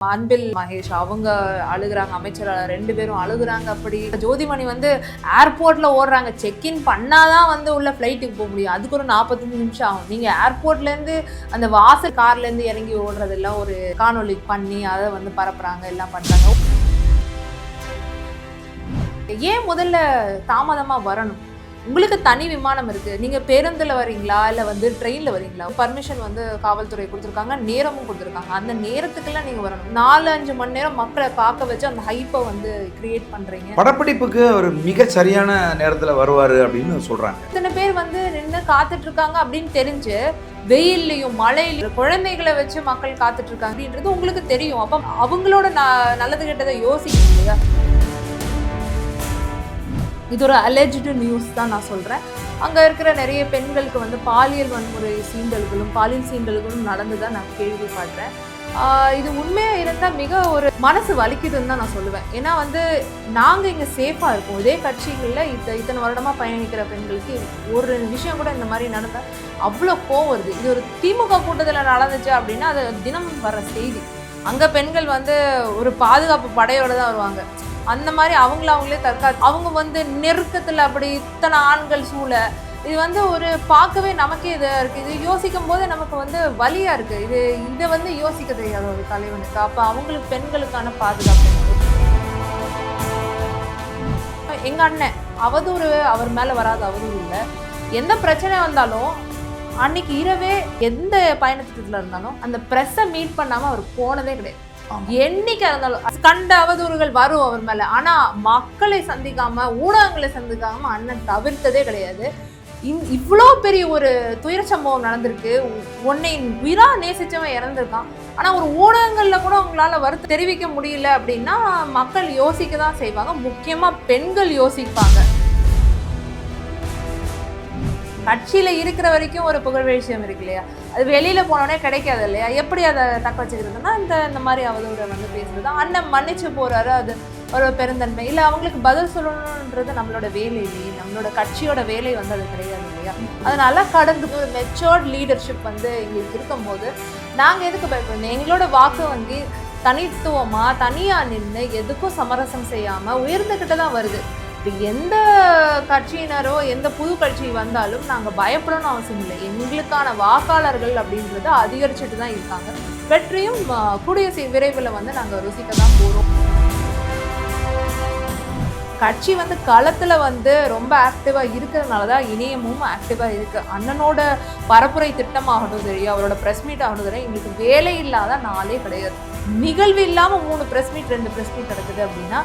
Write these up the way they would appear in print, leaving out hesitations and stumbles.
அன்பில் மகேஷ் அவங்க அழுகுறாங்க, அமைச்சர் 2 பேரும் அழுகுறாங்க. அப்படி ஜோதிமணி ஏர்போர்ட்ல ஓடுறாங்க, செக்இன் பண்ணாதான் உள்ள ஃப்ளைட்டுக்கு போக முடியும். அதுக்கு ஒரு 45 நிமிஷம் ஆகும். நீங்க ஏர்போர்ட்ல இருந்து அந்த வாசல் கார்ல இருந்து இறங்கி ஓடுறதெல்லாம் ஒரு காணொலி பண்ணி அதை பரப்புறாங்க, எல்லாம் பண்றாங்க. ஏன் முதல்ல தாமதமா வரணும்? உங்களுக்கு தனி விமானம் இருக்கு, நீங்க பேருந்துல வரீங்களா இல்ல ட்ரெயின்ல வரீங்களா? பர்மிஷன் காவல்துறை கொடுத்துருக்காங்க, நேரமும் கொடுத்துருக்காங்க. அந்த நேரத்துக்குலாம் நீங்க வரணும். 4-5 மணி நேரம் மக்களை காக்க வச்சு அந்த ஹைப்பை கிரியேட் பண்றீங்க. படப்பிடிப்புக்கு ஒரு மிக சரியான நேரத்துல வருவாரு அப்படின்னு சொல்றாங்க. இத்தனை பேர் நின்று காத்துட்டு இருக்காங்க அப்படின்னு தெரிஞ்சு வெயில்லையும் மழையிலையும் குழந்தைகளை வச்சு மக்கள் காத்துட்டு இருக்காங்க அப்படின்றது உங்களுக்கு தெரியும். அப்ப அவங்களோட நல்லது கெட்டதை யோசிக்கணும் இல்லையா? இது ஒரு அலெஜ்டு நியூஸ் தான் நான் சொல்கிறேன். அங்கே இருக்கிற நிறைய பெண்களுக்கு பாலியல் வன்முறை பாலியல் சீண்டல்களும் நடந்துதான் நான் கேள்விப்படுறேன். இது உண்மையாக இருந்தால் மிக ஒரு மனசு வலிக்குதுன்னு தான் நான் சொல்லுவேன். ஏன்னா நாங்கள் இங்கே சேஃபாக இருக்கோம். இதே கட்சிகளில் இத்தனை வருடமாக பயணிக்கிற பெண்களுக்கு ஒரு விஷயம் கூட இந்த மாதிரி நடந்தால் அவ்வளோ கோவம் வருது. இது ஒரு திமுக கூட்டத்தில் நடந்துச்சு அப்படின்னா அது தினம் வர செய்தி. அங்கே பெண்கள் ஒரு பாதுகாப்பு படையோடு தான் வருவாங்க. அந்த மாதிரி அவங்களே தற்காத்து அவங்க நெருக்கத்தில் அப்படி இத்தனை ஆண்கள் சூழ இது ஒரு பார்க்கவே நமக்கே இதாக இருக்குது. இது யோசிக்கும் போது நமக்கு வலியாக இருக்குது. இதை யோசிக்க தெரியாத ஒரு தலைவனுக்கு. அப்போ அவங்களுக்கு பெண்களுக்கான பாதுகாப்பு. எங்கள் அண்ணன் அவதூறு அவர் மேலே வராத அவதூறு இல்லை. எந்த பிரச்சனை வந்தாலும் அன்னைக்கு இரவே எந்த பயணத்திட்டத்தில் இருந்தாலும் அந்த ப்ரெஸ்ஸை மீட் பண்ணாமல் அவர் போனதே கிடையாது. என்னைக்கு இருந்தாலும் கண்ட அவதூறுகள் வரும் அவர் மேல. ஆனா மக்களை சந்திக்காம ஊடகங்களை சந்திக்காம அண்ணன் தவிர்த்ததே கிடையாது. இவ்வளோ பெரிய ஒரு துயர சம்பவம் நடந்திருக்கு. உன்னை உயிரா நேசிச்சவன் இறந்திருக்கான். ஆனா ஒரு ஊடகங்கள்ல கூட உங்களால வருத்தம் தெரிவிக்க முடியல அப்படின்னா மக்கள் யோசிக்க தான் செய்வாங்க. முக்கியமா பெண்கள் யோசிப்பாங்க. கட்சியில இருக்கிற வரைக்கும் ஒரு புகழ்வேஷம் இருக்கு இல்லையா, அது வெளியில போனோடனே கிடைக்காது இல்லையா? எப்படி அதை தக்க வச்சுக்கிறதுன்னா இந்த மாதிரி அவதூறை பேசுறது. அண்ணன் மன்னிச்சு போறாரு, அது ஒரு பெருந்தன்மை இல்லை. அவங்களுக்கு பதில் சொல்லணுன்றது நம்மளோட வேலை இல்லையே, நம்மளோட கட்சியோட வேலை அது கிடையாது இல்லையா? அதனால கடந்து மெச்சோர்ட் லீடர்ஷிப் எங்களுக்கு இருக்கும்போது நாங்கள் எதுக்கு பயப்படணும்? எங்களோட வாக்கு தனித்துவமா தனியா நின்று எதுக்கும் சமரசம் செய்யாம உயர்ந்துகிட்டு தான் வருது. இப்போ எந்த கட்சியினரோ எந்த புது கட்சி வந்தாலும் நாங்கள் பயப்படணும்னு அவசியம் இல்லை. எங்களுக்கான வாக்காளர்கள் அப்படின்றது அதிகரிச்சுட்டு தான் இருக்காங்க. வெற்றியும் கூடிய விரைவில் நாங்கள் ருசிக்க தான் போகிறோம். கட்சி களத்தில் ரொம்ப ஆக்டிவாக இருக்கிறதுனால தான் இணையமும் ஆக்டிவாக இருக்குது. அண்ணனோட பரப்புரை திட்டமாகட்டும் சரி, அவரோட ப்ரெஸ் மீட் ஆகட்டும் சரி, எங்களுக்கு வேலை இல்லாத நாளே கிடையாது. நிகழ்வு இல்லாமல் 3 ப்ரெஸ் மீட் 2 ப்ரெஸ் மீட் நடக்குது அப்படின்னா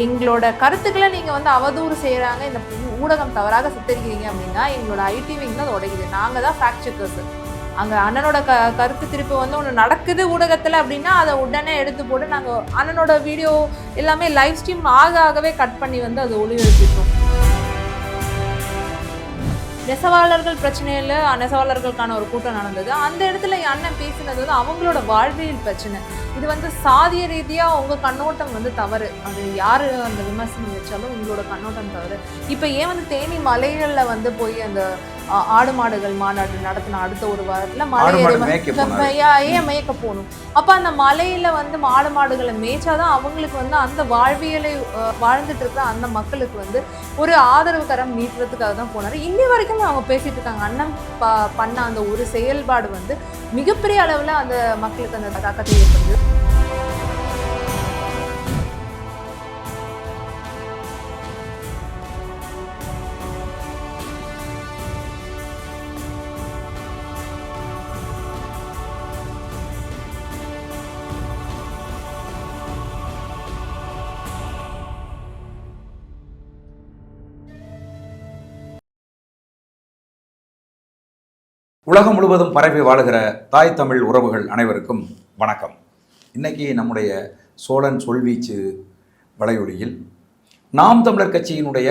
எங்களோட கருத்துக்களை நீங்கள் அவதூறு செய்கிறாங்க, இந்த ஊடகம் தவறாக சித்தரிக்கிறீங்க அப்படின்னா எங்களோட ஐடி விங் தான் அதை உடைக்குது. நாங்கள் தான் ஃபேக்ட் செக்கர்ஸ். அங்கே அண்ணனோட கருத்து திருப்பி ஒன்று நடக்குது ஊடகத்தில் அப்படின்னா அதை உடனே எடுத்து போட்டு நாங்கள் அண்ணனோட வீடியோ எல்லாமே லைவ் ஸ்ட்ரீம் ஆகவே கட் பண்ணி அதை ஒளிபரப்பிட்டோம். நெசவாளர்கள் பிரச்சனையில் நெசவாளர்களுக்கான ஒரு கூட்டம் நடந்தது. அந்த இடத்துல என் அண்ணன் பேசினது அவங்களோட வாழ்வியல் பிரச்சனை. இது சாதிய ரீதியாக உங்கள் கண்ணோட்டம் தவறு. அது யார் அந்த விமர்சனம் வச்சாலும் உங்களோட கண்ணோட்டம் தவறு. இப்போ ஏன் தேனி மலைகளில் போய் அந்த ஆடு மாடுகள் மாநாடு நடத்தின அடுத்த ஒரு வாரத்தில் மலை ஏன் மேய்க்க போகணும்? அப்போ அந்த மலையில் ஆடு மாடுகளை மேய்ச்சாதான் அவங்களுக்கு அந்த வாழ்வியலை வாழ்ந்துட்டு இருக்கிற அந்த மக்களுக்கு ஒரு ஆதரவு கரம் நீட்டுறதுக்காக தான் போனார். இன்னி வரைக்கும் அவங்க பேசிட்டு இருக்காங்க. அண்ணன் பண்ண அந்த ஒரு செயல்பாடு மிகப்பெரிய அளவில் அந்த மக்களுக்கு அந்த தாக்கத்தை ஏற்படுது. உலகம் முழுவதும் பரவி வாழுகிற தாய் தமிழ் உறவுகள் அனைவருக்கும் வணக்கம். இன்னைக்கு நம்முடைய சோழன் சொல்வீச்சு வலையொலியில் நாம் தமிழர் கட்சியினுடைய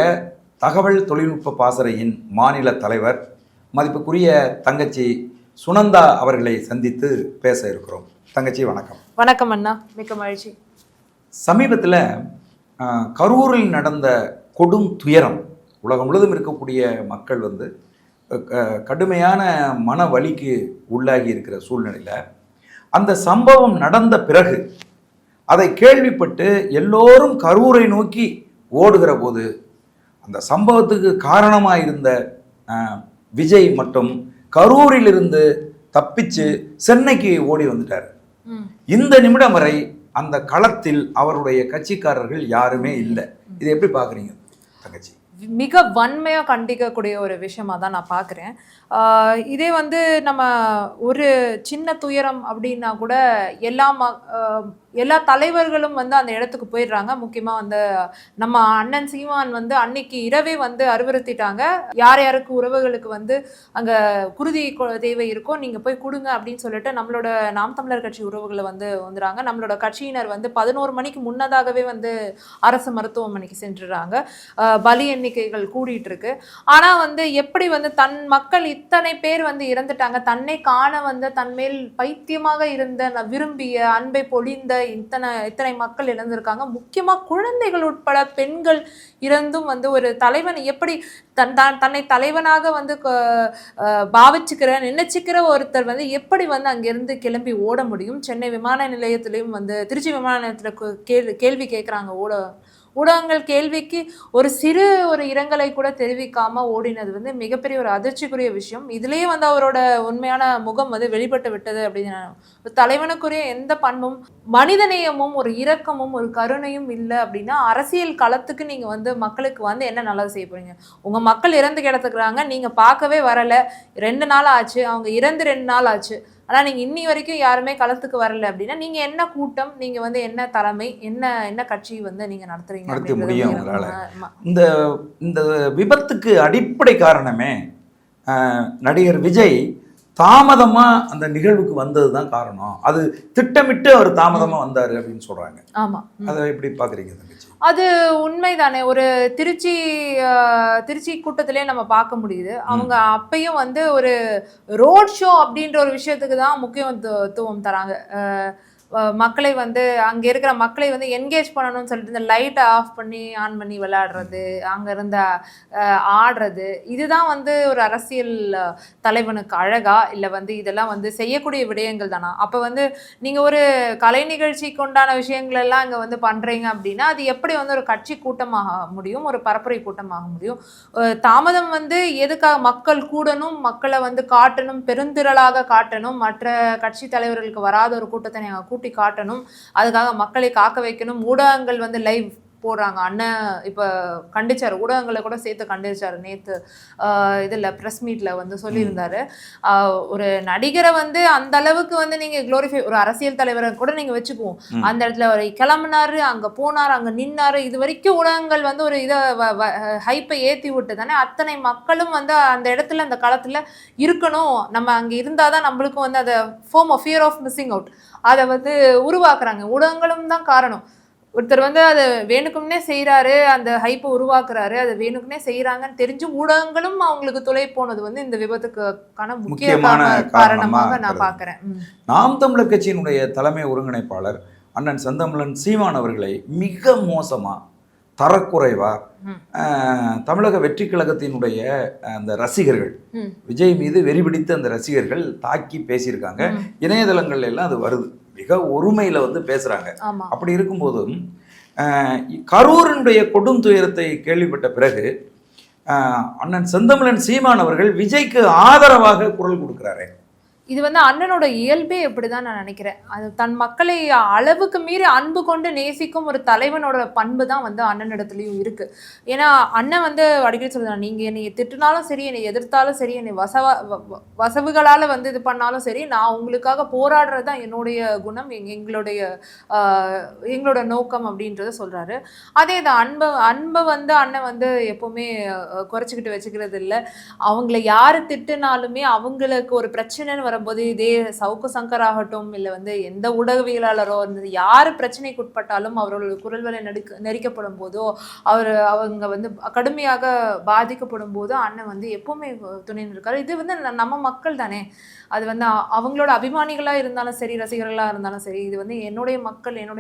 தகவல் தொழில்நுட்ப பாசறையின் மாநில தலைவர் மதிப்புக்குரிய தங்கச்சி சுனந்தா அவர்களை சந்தித்து பேச இருக்கிறோம். தங்கச்சி வணக்கம். வணக்கம் அண்ணா, மிக்க மகிழ்ச்சி. சமீபத்தில் கரூரில் நடந்த கொடும் துயரம் உலகம் முழுவதும் இருக்கக்கூடிய மக்கள் கடுமையான மன வலிக்கு உள்ளாகி இருக்கிற சூழ்நிலையில் அந்த சம்பவம் நடந்த பிறகு அதை கேள்விப்பட்டு எல்லோரும் கரூரை நோக்கி ஓடுகிற போது அந்த சம்பவத்துக்கு காரணமாக இருந்த விஜய் மட்டும் கரூரிலிருந்து தப்பிச்சு சென்னைக்கு ஓடி வந்துட்டார். இந்த நிமிடம் வரை அந்த களத்தில் அவருடைய கட்சிக்காரர்கள் யாருமே இல்லை. இதை எப்படி பார்க்குறீங்க தங்கச்சி? மிக வன்மையாக கண்டிக்கக்கூடிய ஒரு விஷயமா தான் நான் பார்க்குறேன். இதே வந்து நம்ம ஒரு சின்ன துயரம் அப்படின்னா கூட எல்லா தலைவர்களும் வந்து அந்த இடத்துக்கு போயிடுறாங்க. முக்கியமாக வந்து நம்ம அண்ணன் சீமான் வந்து அன்னைக்கு இரவே வந்து அறிவுறுத்திட்டாங்க, யார் யாருக்கு உறவுகளுக்கு வந்து அங்கே குருதி தேவை இருக்கோ நீங்கள் போய் கொடுங்க அப்படின்னு சொல்லிட்டு நம்மளோட நாம் தமிழர் கட்சி உறவுகளை வந்துடுறாங்க. நம்மளோட கட்சியினர் வந்து 11 மணிக்கு முன்னதாகவே வந்து அரசு மருத்துவமனைக்கு சென்றுடுறாங்க. பலி எண்ணிக்கைகள் கூடிட்டு இருக்கு. ஆனால் வந்து எப்படி வந்து தன் மக்கள் இத்தனை பேர் வந்து இறந்துட்டாங்க, தன்னை காண வந்து தன்மேல் பைத்தியமாக இருந்த விரும்பிய அன்பை பொழிந்த இத்தனை மக்கள் இழந்திருக்காங்க. முக்கியமா குழந்தைகள் உட்பட பெண்கள் இறந்தும் வந்து ஒரு தலைவன் எப்படி தன்னை தலைவனாக வந்து நினைச்சுக்கிற ஒருத்தர் வந்து எப்படி வந்து அங்கிருந்து கிளம்பி ஓட முடியும்? சென்னை விமான நிலையத்திலையும் வந்து திருச்சி விமான நிலையத்துல கேள்வி கேட்குறாங்க. ஊடகங்கள் கேள்விக்கு ஒரு இரங்கலை கூட தெரிவிக்காம ஓடினது வந்து மிகப்பெரிய ஒரு அதிர்ச்சிக்குரிய விஷயம். இதுலயே வந்து அவரோட உண்மையான முகம் வந்து வெளிப்பட்டு விட்டது அப்படின்னு. ஒரு தலைவனுக்குரிய எந்த பண்பும் மனிதநேயமும் ஒரு இரக்கமும் ஒரு கருணையும் இல்லை அப்படின்னா அரசியல் களத்துக்கு நீங்க வந்து மக்களுக்கு வந்து என்ன நல்லது செய்ய போறீங்க? உங்க மக்கள் இறந்து கிடத்துக்கிறாங்க, நீங்க பார்க்கவே வரல. 2 நாள் ஆச்சு, அவங்க இறந்து 2 நாள் ஆச்சு. ஆனால் நீங்கள் இன்னி வரைக்கும் யாருமே களத்துக்கு வரல அப்படின்னா நீங்கள் என்ன கூட்டம், நீங்கள் வந்து என்ன தலைமை, என்ன கட்சி வந்து நீங்கள் நடத்த முடியும் உங்களால்? இந்த விபத்துக்கு அடிப்படை காரணமே நடிகர் விஜய் தாமதமாக அந்த நிகழ்வுக்கு வந்தது தான் காரணம். அது திட்டமிட்டு அவர் தாமதமாக வந்தார் அப்படின்னு சொல்கிறாங்க. ஆமாம், அதை எப்படி பார்க்குறீங்க தங்கச்சி? அது உண்மைதானே. ஒரு திருச்சி கூட்டத்திலே நம்ம பார்க்க முடியுது. அவங்க அப்பயும் வந்து ஒரு ரோட் ஷோ அப்படின்ற ஒரு விஷயத்துக்கு தான் முக்கியத்துவம் தராங்க. மக்களை வந்து அங்கே இருக்கிற மக்களை வந்து என்கேஜ் பண்ணணும்னு சொல்லிட்டு இந்த லைட்டை ஆஃப் பண்ணி ஆன் பண்ணி விளையாடுறது, அங்கே இருந்த ஆடுறது, இதுதான் வந்து ஒரு அரசியல் தலைவனுக்கு அழகா இல்லை வந்து இதெல்லாம் வந்து செய்யக்கூடிய விடயங்கள் தானா? அப்போ வந்து நீங்கள் ஒரு கலை நிகழ்ச்சிக்கு உண்டான விஷயங்கள் எல்லாம் இங்கே வந்து பண்ணுறீங்க அப்படின்னா அது எப்படி வந்து ஒரு கட்சி கூட்டமாக முடியும், ஒரு பரப்புரை கூட்டமாக முடியும்? தாமதம் வந்து எதுக்காக? மக்கள் கூடணும், மக்களை வந்து காட்டணும், பெருந்திரளாக காட்டணும், மற்ற கட்சி தலைவர்களுக்கு வராத ஒரு கூட்டத்தை நாங்கள் கூட்டி காட்டணும், அதுக்காக மக்களை காக்க வைக்கணும். ஊடகங்கள் வந்து லைவ் போடுறாங்க. அண்ணன் இப்போ கண்டிச்சார், ஊடகங்களை கூட சேர்த்து கண்டிச்சார். நேற்று இதில் ப்ரெஸ் மீட்டில் வந்து சொல்லியிருந்தாரு, ஒரு நடிகரை வந்து அந்த அளவுக்கு வந்து நீங்கள் குளோரிஃபை, ஒரு அரசியல் தலைவரை கூட நீங்கள் வச்சுக்குவோம், அந்த இடத்துல ஒரு கிளம்புனாரு, அங்கே போனார், அங்கே நின்னாரு, இது வரைக்கும் ஊடகங்கள் வந்து ஒரு இதை ஹைப்பை ஏற்றி விட்டு தானே அத்தனை மக்களும் வந்து அந்த இடத்துல அந்த களத்தில் இருக்கணும், நம்ம அங்கே இருந்தால் தான் நம்மளுக்கும் வந்து அதை ஃபியர் ஆஃப் மிஸ்ஸிங் அவுட் அதை வந்து உருவாக்குறாங்க. ஊடகங்களும் தான் காரணம். ஒருத்தர் வந்து அதை வேணுக்கும்னே செய்கிறாரு, அந்த ஹைப்பை உருவாக்குறாரு, அதை வேணுக்குன்னே செய்கிறாங்கன்னு தெரிஞ்சு ஊடகங்களும் அவங்களுக்கு துளை போனது வந்து இந்த விபத்துக்கான முக்கியமான காரணமாக நான் பார்க்குறேன். நாம் தமிழர் கட்சியினுடைய தலைமை ஒருங்கிணைப்பாளர் அண்ணன் செந்தமிழன் சீமான் அவர்களை மிக மோசமாக, தரக்குறைவாக தமிழக வெற்றி கழகத்தினுடைய அந்த ரசிகர்கள், விஜய் மீது வெறிபிடித்த அந்த ரசிகர்கள் தாக்கி பேசியிருக்காங்க. இணையதளங்கள்ல எல்லாம் அது வருது, மிக ஒருமையில் வந்து பேசுகிறாங்க. அப்படி இருக்கும்போதும் கரூரினுடைய கொடும் துயரத்தை கேள்விப்பட்ட பிறகு அண்ணன் செந்தமிழன் சீமான் அவர்கள் விஜய்க்கு ஆதரவாக குரல் கொடுக்குறாரு. இது வந்து அண்ணனோட இயல்பே எப்படிதான் நான் நினைக்கிறேன். அது தன் மக்களை அளவுக்கு மீறி அன்பு கொண்டு நேசிக்கும் ஒரு தலைவனோட பண்பு தான் வந்து அண்ணனிடத்துலையும் இருக்கு. ஏன்னா அண்ணன் வந்து அடிக்கடி சொல்லுறாங்க, நீங்க என்னை திட்டுனாலும் சரி, என்னை எதிர்த்தாலும் சரி, என்னை வசவுகளால வந்து இது பண்ணாலும் சரி, நான் உங்களுக்காக போராடுறது தான் என்னுடைய குணம், எங்களோட நோக்கம் அப்படின்றத சொல்றாரு. அதே தான் அன்பை வந்து அண்ணன் வந்து எப்பவுமே குறைச்சிக்கிட்டு வச்சுக்கிறது இல்லை. அவங்கள யாரு திட்டுனாலுமே அவங்களுக்கு ஒரு பிரச்சனைன்னு வரும்போது, இதே சவுக்கு சங்கர் ஆகட்டும், இல்லை வந்து எந்த ஊடகவியலாளரோ இருந்தது, யார் பிரச்சனைக்கு உட்பட்டாலும் அவர்களுடைய குரல்களை நெரிக்கப்படும் போதோ, அவங்க வந்து கடுமையாக பாதிக்கப்படும் போதோ அண்ணன் வந்து எப்பவுமே துணை இருக்காரு. இது வந்து நம்ம மக்கள் தானே, அது வந்து அவங்களோட அபிமானிகளாக இருந்தாலும் சரி, ரசிகர்களாக இருந்தாலும் சரி, இது வந்து என்னுடைய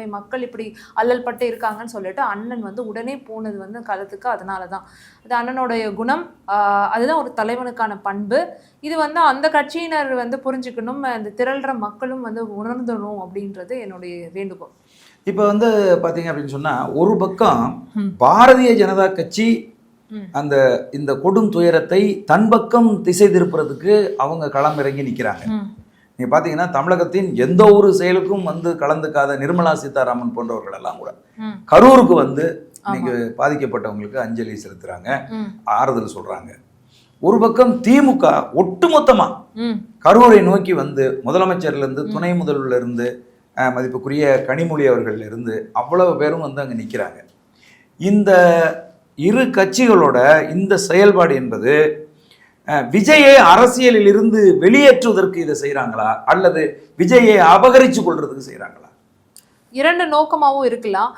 மக்கள் இப்படி அல்லல் பட்டு இருக்காங்கன்னு சொல்லிட்டு அண்ணன் வந்து உடனே போனது வந்து களத்துக்கு. அதனால தான் அது அண்ணனுடைய குணம், அதுதான் ஒரு தலைவனுக்கான பண்பு. இது வந்து அந்த கட்சியினர் வந்து புரிஞ்சுக்கணும், அந்த திரள்ற மக்களும் வந்து உணர்ந்தணும் அப்படின்றது என்னுடைய வேண்டுகோள். இப்போ வந்து பார்த்தீங்க அப்படின்னு சொன்னா ஒரு பக்கம் பாரதிய ஜனதா கட்சி அந்த இந்த கொடும் துயரத்தை தன் பக்கம் திசை திருப்புறதுக்கு அவங்க களம் இறங்கி நிற்கிறாங்க. நீங்க பார்த்தீங்கன்னா தமிழகத்தின் எந்த ஒரு செயலுக்கும் வந்து கலந்துக்காத நிர்மலா சீதாராமன் போன்றவர்கள் எல்லாம் கூட கரூருக்கு வந்து இன்னைக்கு பாதிக்கப்பட்டவங்களுக்கு அஞ்சலி செலுத்துறாங்க, ஆறுதல் சொல்றாங்க. ஒரு பக்கம் திமுக ஒட்டுமொத்தமா கரூரை நோக்கி வந்து முதலமைச்சர்ல இருந்து துணை முதல்வர்ல இருந்து மதிப்புக்குரிய கனிமொழி அவர்கள்ல இருந்து அவ்வளவு பேரும் வந்து அங்க நிக்கிறாங்க. இந்த இரு கட்சிகளோட இந்த செயல்பாடு என்பது விஜயை அரசியலில் இருந்து வெளியேற்றுவதற்கு இதை செய்யறாங்களா அல்லது விஜயை அபகரிச்சு கொள்றதுக்கு செய்யறாங்களா? இரண்டு நோக்கமாகவும் இருக்கலாம்.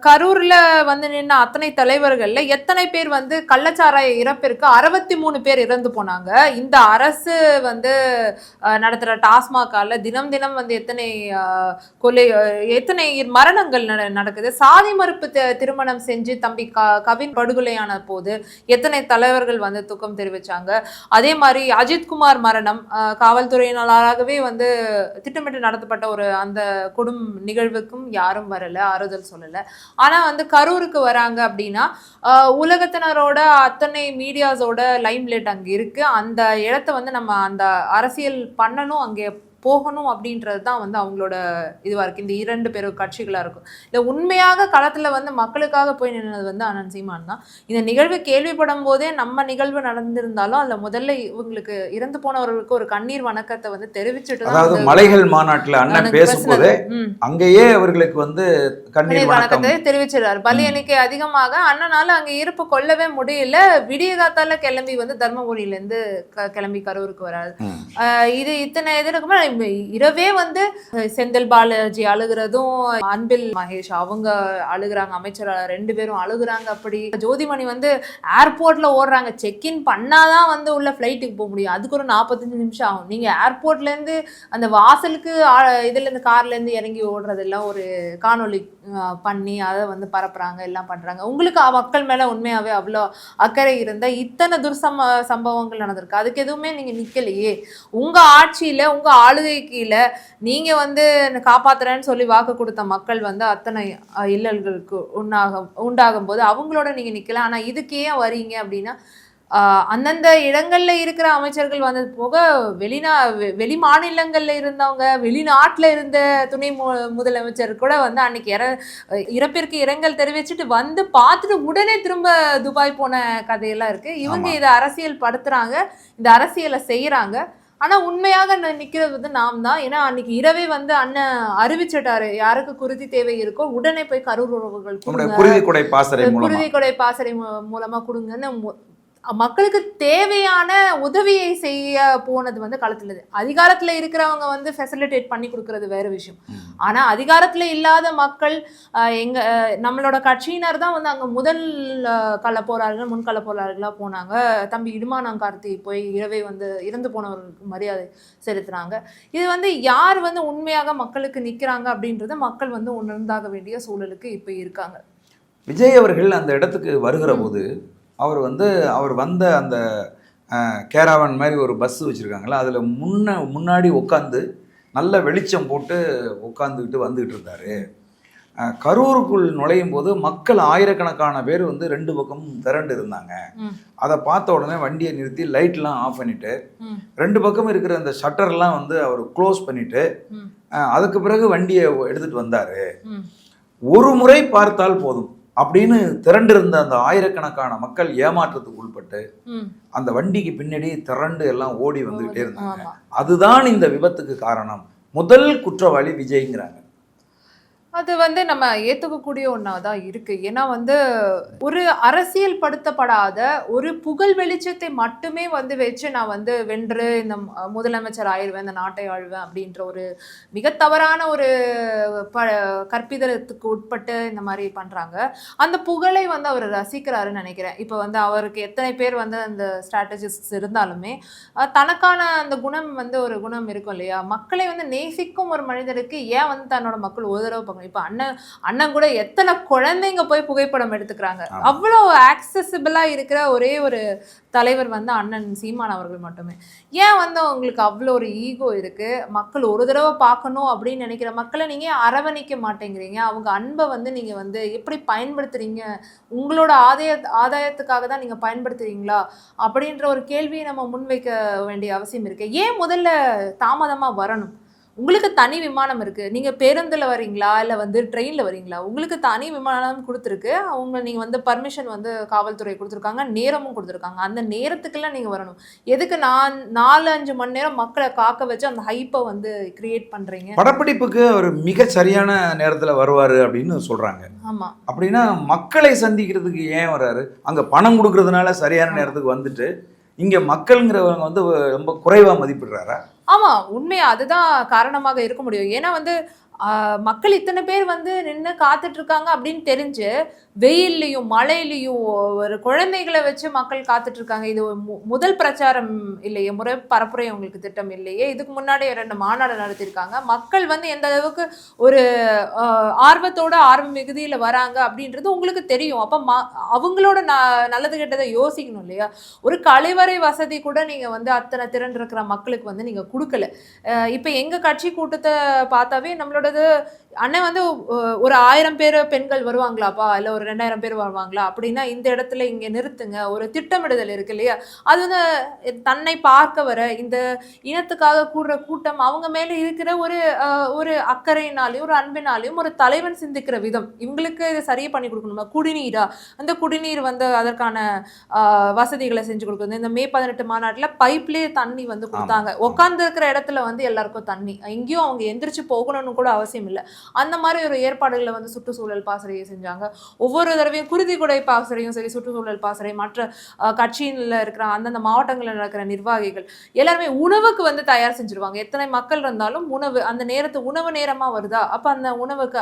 கரூர்ல வந்து நின்ன அத்தனை தலைவர்கள்ல எத்தனை பேர் வந்து கள்ளச்சாராய இறப்பிற்கு 63 பேர் இறந்து போனாங்க. இந்த அரசு வந்து நடத்துற டாஸ்மாகால தினம் தினம் வந்து எத்தனை கொலை, எத்தனை மரணங்கள் நடக்குது. சாதி மறுப்பு திருமணம் செஞ்சு தம்பி கவின் படுகொலையான போது எத்தனை தலைவர்கள் வந்து துக்கம் தெரிவிச்சாங்க. அதே மாதிரி அஜித்குமார் மரணம் காவல்துறையினராகவே வந்து திட்டமிட்டு நடத்தப்பட்ட ஒரு அந்த கொடும் நிகழ்வுக்கும் யாரும் வரல, ஆறுதல் சொல்லல. ஆனா வந்து கரூருக்கு வராங்க அப்படின்னா உலகத்தினரோட அத்தனை மீடியாஸோட லைம்லைட் அங்க இருக்கு. அந்த இடத்த வந்து நம்ம அந்த அரசியல் பண்ணணும், அங்கே போகணும் அப்படின்றது தான் வந்து அவங்களோட இதுவாக இருக்குது. இந்த இரண்டு பேரும் கட்சிகளாக இருக்கும். இல்லை உண்மையாக களத்தில் வந்து மக்களுக்காக போய் நின்னது வந்து அண்ணன் சீமான் தான். இந்த நிகழ்வு கேள்விப்படும் போதே நம்ம நிகழ்வு நடந்திருந்தாலும் அதில் முதல்ல இவங்களுக்கு இறந்து போனவர்களுக்கு ஒரு கண்ணீர் வணக்கத்தை வந்து தெரிவிச்சுட்டு தான், அதாவது மலைகள் மாநாட்டில் அண்ணன் பேசும்போது அங்கேயே அவர்களுக்கு வந்து கண்ணீர் வணக்கத்தை தெரிவிச்சிடாரு. பலி எண்ணிக்கை அதிகமாக அண்ணனால அங்கே இருப்பு கொள்ளவே முடியல. விடிய காத்தால கிளம்பி வந்து தர்மபுரியிலேருந்து கிளம்பி கரூருக்கு வராது. இது இத்தனை எதிர்க்குமே இரவே வந்து செந்தில் பாலாஜி அழுகிறதும், அன்பில் மகேஷ் அவங்க அழுகுறாங்க, அமைச்சர் 2 பேரும் அழுகுறாங்க. அப்படி ஜோதிமணி வந்து ஏர்போர்ட்ல ஓடுறாங்க. செக்இன் பண்ணாதான் வந்து உள்ள ஃபிளைட்டுக்கு போக முடியும். அதுக்கு ஒரு 45 நிமிஷம் ஆகும். நீங்க ஏர்போர்ட்ல இருந்து அந்த வாசலுக்கு இதுல இருந்து கார்ல இருந்து இறங்கி ஓடுறதெல்லாம் ஒரு காணொலி பண்ணி அதை வந்து பரப்புறாங்க, எல்லாம் பண்றாங்க. உங்களுக்கு மக்கள் மேல உண்மையாவே அவ்வளோ அக்கறை இருந்தா இத்தனை சம்பவங்கள் நடந்திருக்கு. அதுக்கு எதுவுமே நீங்க நிக்கலையே. உங்க ஆட்சியில உங்க கீழே நீங்க வந்து காப்பாத்துறேன்னு சொல்லி வாக்கு கொடுத்த மக்கள் வந்து அத்தனை இல்லல்களுக்கு உண்டாகும் போது அவங்களோட நீங்க நிக்கல. ஆனா இதுக்கு ஏன் வரீங்க அப்படின்னா அந்தந்த இடங்கள்ல இருக்கிற அமைச்சர்கள் வந்தது போக வெளி மாநிலங்கள்ல இருந்தவங்க, வெளிநாட்டுல இருந்த துணை முதலமைச்சர் கூட வந்து அன்னைக்கு இறப்பிற்கு இரங்கல் தெரிவிச்சுட்டு வந்து பார்த்துட்டு உடனே திரும்ப துபாய் போன கதையெல்லாம் இருக்கு. இவங்க இதை அரசியல் படுத்துறாங்க, இந்த அரசியலை செய்யறாங்க. ஆனா உண்மையாக நிக்கிறது வந்து நாம் தான். ஏன்னா அன்னைக்கு இரவே வந்து அண்ணன் அறிவிச்சிட்டாரு, யாருக்கு குருதி தேவை இருக்கோ உடனே போய் கரூர் உறவுகள் குருதி கொடை பாசறை மூலமா கொடுங்கன்னு மக்களுக்கு தேவையான உதவியை செய்ய போனது வந்து களத்துல. அதிகாரத்துல இருக்கிறவங்க வந்து ஃபெசிலிட்டேட் பண்ணி கொடுக்கறது வேற விஷயம். ஆனா அதிகாரத்துல இல்லாத மக்கள், நம்மளோட கட்சியினர் தான் வந்து அங்க முதல் முன்கள போராளிகளா போனாங்க. தம்பி இடுமானம் கார்த்தி போய் இரவே வந்து இறந்து போனவர்களுக்கு மரியாதை செலுத்துறாங்க. இது வந்து யார் வந்து உண்மையாக மக்களுக்கு நிக்கிறாங்க அப்படின்றத மக்கள் வந்து உணர்ந்தாக வேண்டிய சூழலுக்கு இப்ப இருக்காங்க. விஜய் அவர்கள் அந்த இடத்துக்கு வருகிற போது அவர் வந்த அந்த கேராவன் மாதிரி ஒரு பஸ் வச்சுருக்காங்களா, அதில் முன்னாடி உட்காந்து நல்ல வெளிச்சம் போட்டு உட்காந்துக்கிட்டு வந்துக்கிட்டு இருந்தார். கரூருக்குள் நுழையும் போது மக்கள் ஆயிரக்கணக்கான பேர் வந்து 2 பக்கமும் திரண்டு இருந்தாங்க. அதை பார்த்த உடனே வண்டியை நிறுத்தி லைட்லாம் ஆஃப் பண்ணிட்டு 2 பக்கம் இருக்கிற அந்த ஷட்டர்லாம் வந்து அவர் க்ளோஸ் பண்ணிட்டு அதுக்கு பிறகு வண்டியை எடுத்துட்டு வந்தார். ஒரு முறை பார்த்தால் போதும் அப்படின்னு திரண்டிருந்த அந்த ஆயிரக்கணக்கான மக்கள் ஏமாற்றத்துக்கு உட்பட்டு அந்த வண்டிக்கு பின்னாடி திரண்டு எல்லாம் ஓடி வந்துகிட்டே இருந்தாங்க. அதுதான் இந்த விபத்துக்கு காரணம். முதல் குற்றவாளி விஜய்ங்கிறாங்க. அது வந்து நம்ம ஏற்றுக்கக்கூடிய ஒன்றா தான் இருக்கு. ஏன்னா வந்து ஒரு அரசியல் படுத்தப்படாத ஒரு புகழ் வெளிச்சத்தை மட்டுமே வந்து வச்சு நான் வந்து வென்று இந்த முதலமைச்சர் ஆயிடுவேன், இந்த நாட்டை ஆழ்வேன் அப்படின்ற ஒரு மிக தவறான ஒரு கற்பிதத்துக்கு உட்பட்டு இந்த மாதிரி பண்றாங்க. அந்த புகழை வந்து அவர் ரசிக்கிறாருன்னு நினைக்கிறேன். இப்போ வந்து அவருக்கு எத்தனை பேர் வந்து அந்த ஸ்ட்ராட்டஜிஸ்ட் இருந்தாலுமே தனக்கான அந்த குணம் வந்து ஒரு குணம் இருக்கும் இல்லையா. மக்களை வந்து நேசிக்கும் ஒரு மனிதருக்கு ஏன் வந்து தன்னோட மக்கள் ஒரு தடவை பார்க்கணும். இப்போ அண்ணன் கூட எத்தனை குழந்தைங்க போய் புகைப்படம் எடுத்துக்கிறாங்க. அவ்வளோ ஆக்சசிபிளா இருக்கிற ஒரே ஒரு தலைவர் வந்து அண்ணன் சீமான் அவர்கள் மட்டுமே. ஏன் வந்து உங்களுக்கு அவ்வளோ ஒரு ஈகோ இருக்கு? மக்கள் ஒரு தடவை பார்க்கணும் அப்படின்னு நினைக்கிற மக்களை நீங்க அரவணைக்க மாட்டேங்கிறீங்க. அவங்க அன்பை வந்து நீங்க வந்து எப்படி பயன்படுத்துறீங்க? உங்களோட ஆதாயத்துக்காக தான் நீங்க பயன்படுத்துறீங்களா அப்படின்ற ஒரு கேள்வியை நம்ம முன்வைக்க வேண்டிய அவசியம் இருக்கு. ஏன் முதல்ல தாமதமா வரணும்? உங்களுக்கு தனி விமானம் இருக்கு. நீங்க பேருந்துல வரீங்களா இல்ல வந்து ட்ரெயின்ல வரீங்களா? உங்களுக்கு தனி விமானம் கொடுத்துருக்கு. அவங்க நீங்க வந்து பர்மிஷன் வந்து காவல்துறை கொடுத்துருக்காங்க, நேரமும் கொடுத்துருக்காங்க. அந்த நேரத்துக்கெல்லாம் நீங்க வரணும். எதுக்கு நான் 4-5 மணி நேரம் மக்களை காக்க வச்சு அந்த ஹைப்பை வந்து கிரியேட் பண்றீங்க? படப்பிடிப்புக்கு அவர் மிக சரியான நேரத்துல வருவாரு அப்படின்னு சொல்றாங்க. ஆமா. அப்படின்னா மக்களை சந்திக்கிறதுக்கு ஏன் வர்றாரு? அங்க பணம் கொடுக்கறதுனால சரியான நேரத்துக்கு வந்துட்டு இங்க மக்கள்ங்கிறவங்க வந்து ரொம்ப குறைவா மதிப்பிடுறாரா? ஆமா, உண்மையா அதுதான் காரணமாக இருக்க முடியும். ஏன்னா வந்து மக்கள் இத்தனை பேர் வந்து நின்று காத்துட்டு இருக்காங்க அப்படின்னு தெரிஞ்சு வெயில்லையும் மழையிலையும் ஒரு குழந்தைகளை வச்சு மக்கள் காத்துட்டு இருக்காங்க. இது முதல் பிரச்சாரம் இல்லையே, முறை பரப்புரை உங்களுக்கு திட்டம் இல்லையே. இதுக்கு முன்னாடி 2 மாநாடு நடத்தியிருக்காங்க. மக்கள் வந்து எந்த அளவுக்கு ஒரு ஆர்வத்தோட ஆர்வ மிகுதியில வராங்க அப்படின்றது உங்களுக்கு தெரியும். அப்ப அவங்களோட நல்லது கெட்டதை யோசிக்கணும் இல்லையா? ஒரு கழிவறை வசதி கூட நீங்க வந்து அத்தனை திறன் இருக்கிற மக்களுக்கு வந்து நீங்க கொடுக்கல. இப்ப எங்க கட்சி கூட்டத்தை பார்த்தாவே நம்மளோடது அண்ணன் வந்து ஒரு 1000 பேர் பெண்கள் வருவாங்களாப்பா இல்ல ஒரு 2000 பேர் வருவாங்களா அப்படின்னா இந்த இடத்துல இங்க நிறுத்துங்க, ஒரு திட்டமிடுதல் இருக்கு இல்லையா? அது வந்து தன்னை பார்க்க வர இந்த இனத்துக்காக கூடுற கூட்டம் அவங்க மேல இருக்கிற ஒரு அக்கறையினாலையும் ஒரு அன்பினாலையும் ஒரு தலைவன் சிந்திக்கிற விதம். இவங்களுக்கு இது சரியா பண்ணி கொடுக்கணுமா? குடிநீரா? அந்த குடிநீர் வந்து அதற்கான வசதிகளை செஞ்சு கொடுக்குறது. இந்த மே 18 மாநாட்டுல பைப்லயே தண்ணி வந்து கொடுத்தாங்க. உட்கார்ந்து இருக்கிற இடத்துல வந்து எல்லாருக்கும் தண்ணி, எங்கேயும் அவங்க எந்திரிச்சு போகணும்னு கூட அவசியம் இல்லை. அந்த மாதிரி ஒரு ஏற்பாடுகளை வந்து சுற்றுச்சூழல் பாசறையை செஞ்சாங்க. ஒவ்வொரு தடவையும் குருதிக்குடை பாசறையும் சரி, சுற்றுச்சூழல் பாசறை, மற்ற கட்சியில் இருக்கிற அந்தந்த மாவட்டங்களில் நடக்கிற நிர்வாகிகள் எல்லாருமே உணவுக்கு வந்து தயார் செஞ்சிருவாங்க. எத்தனை மக்கள் இருந்தாலும் உணவு அந்த உணவு நேரமா வருதா, அப்ப அந்த உணவுக்கு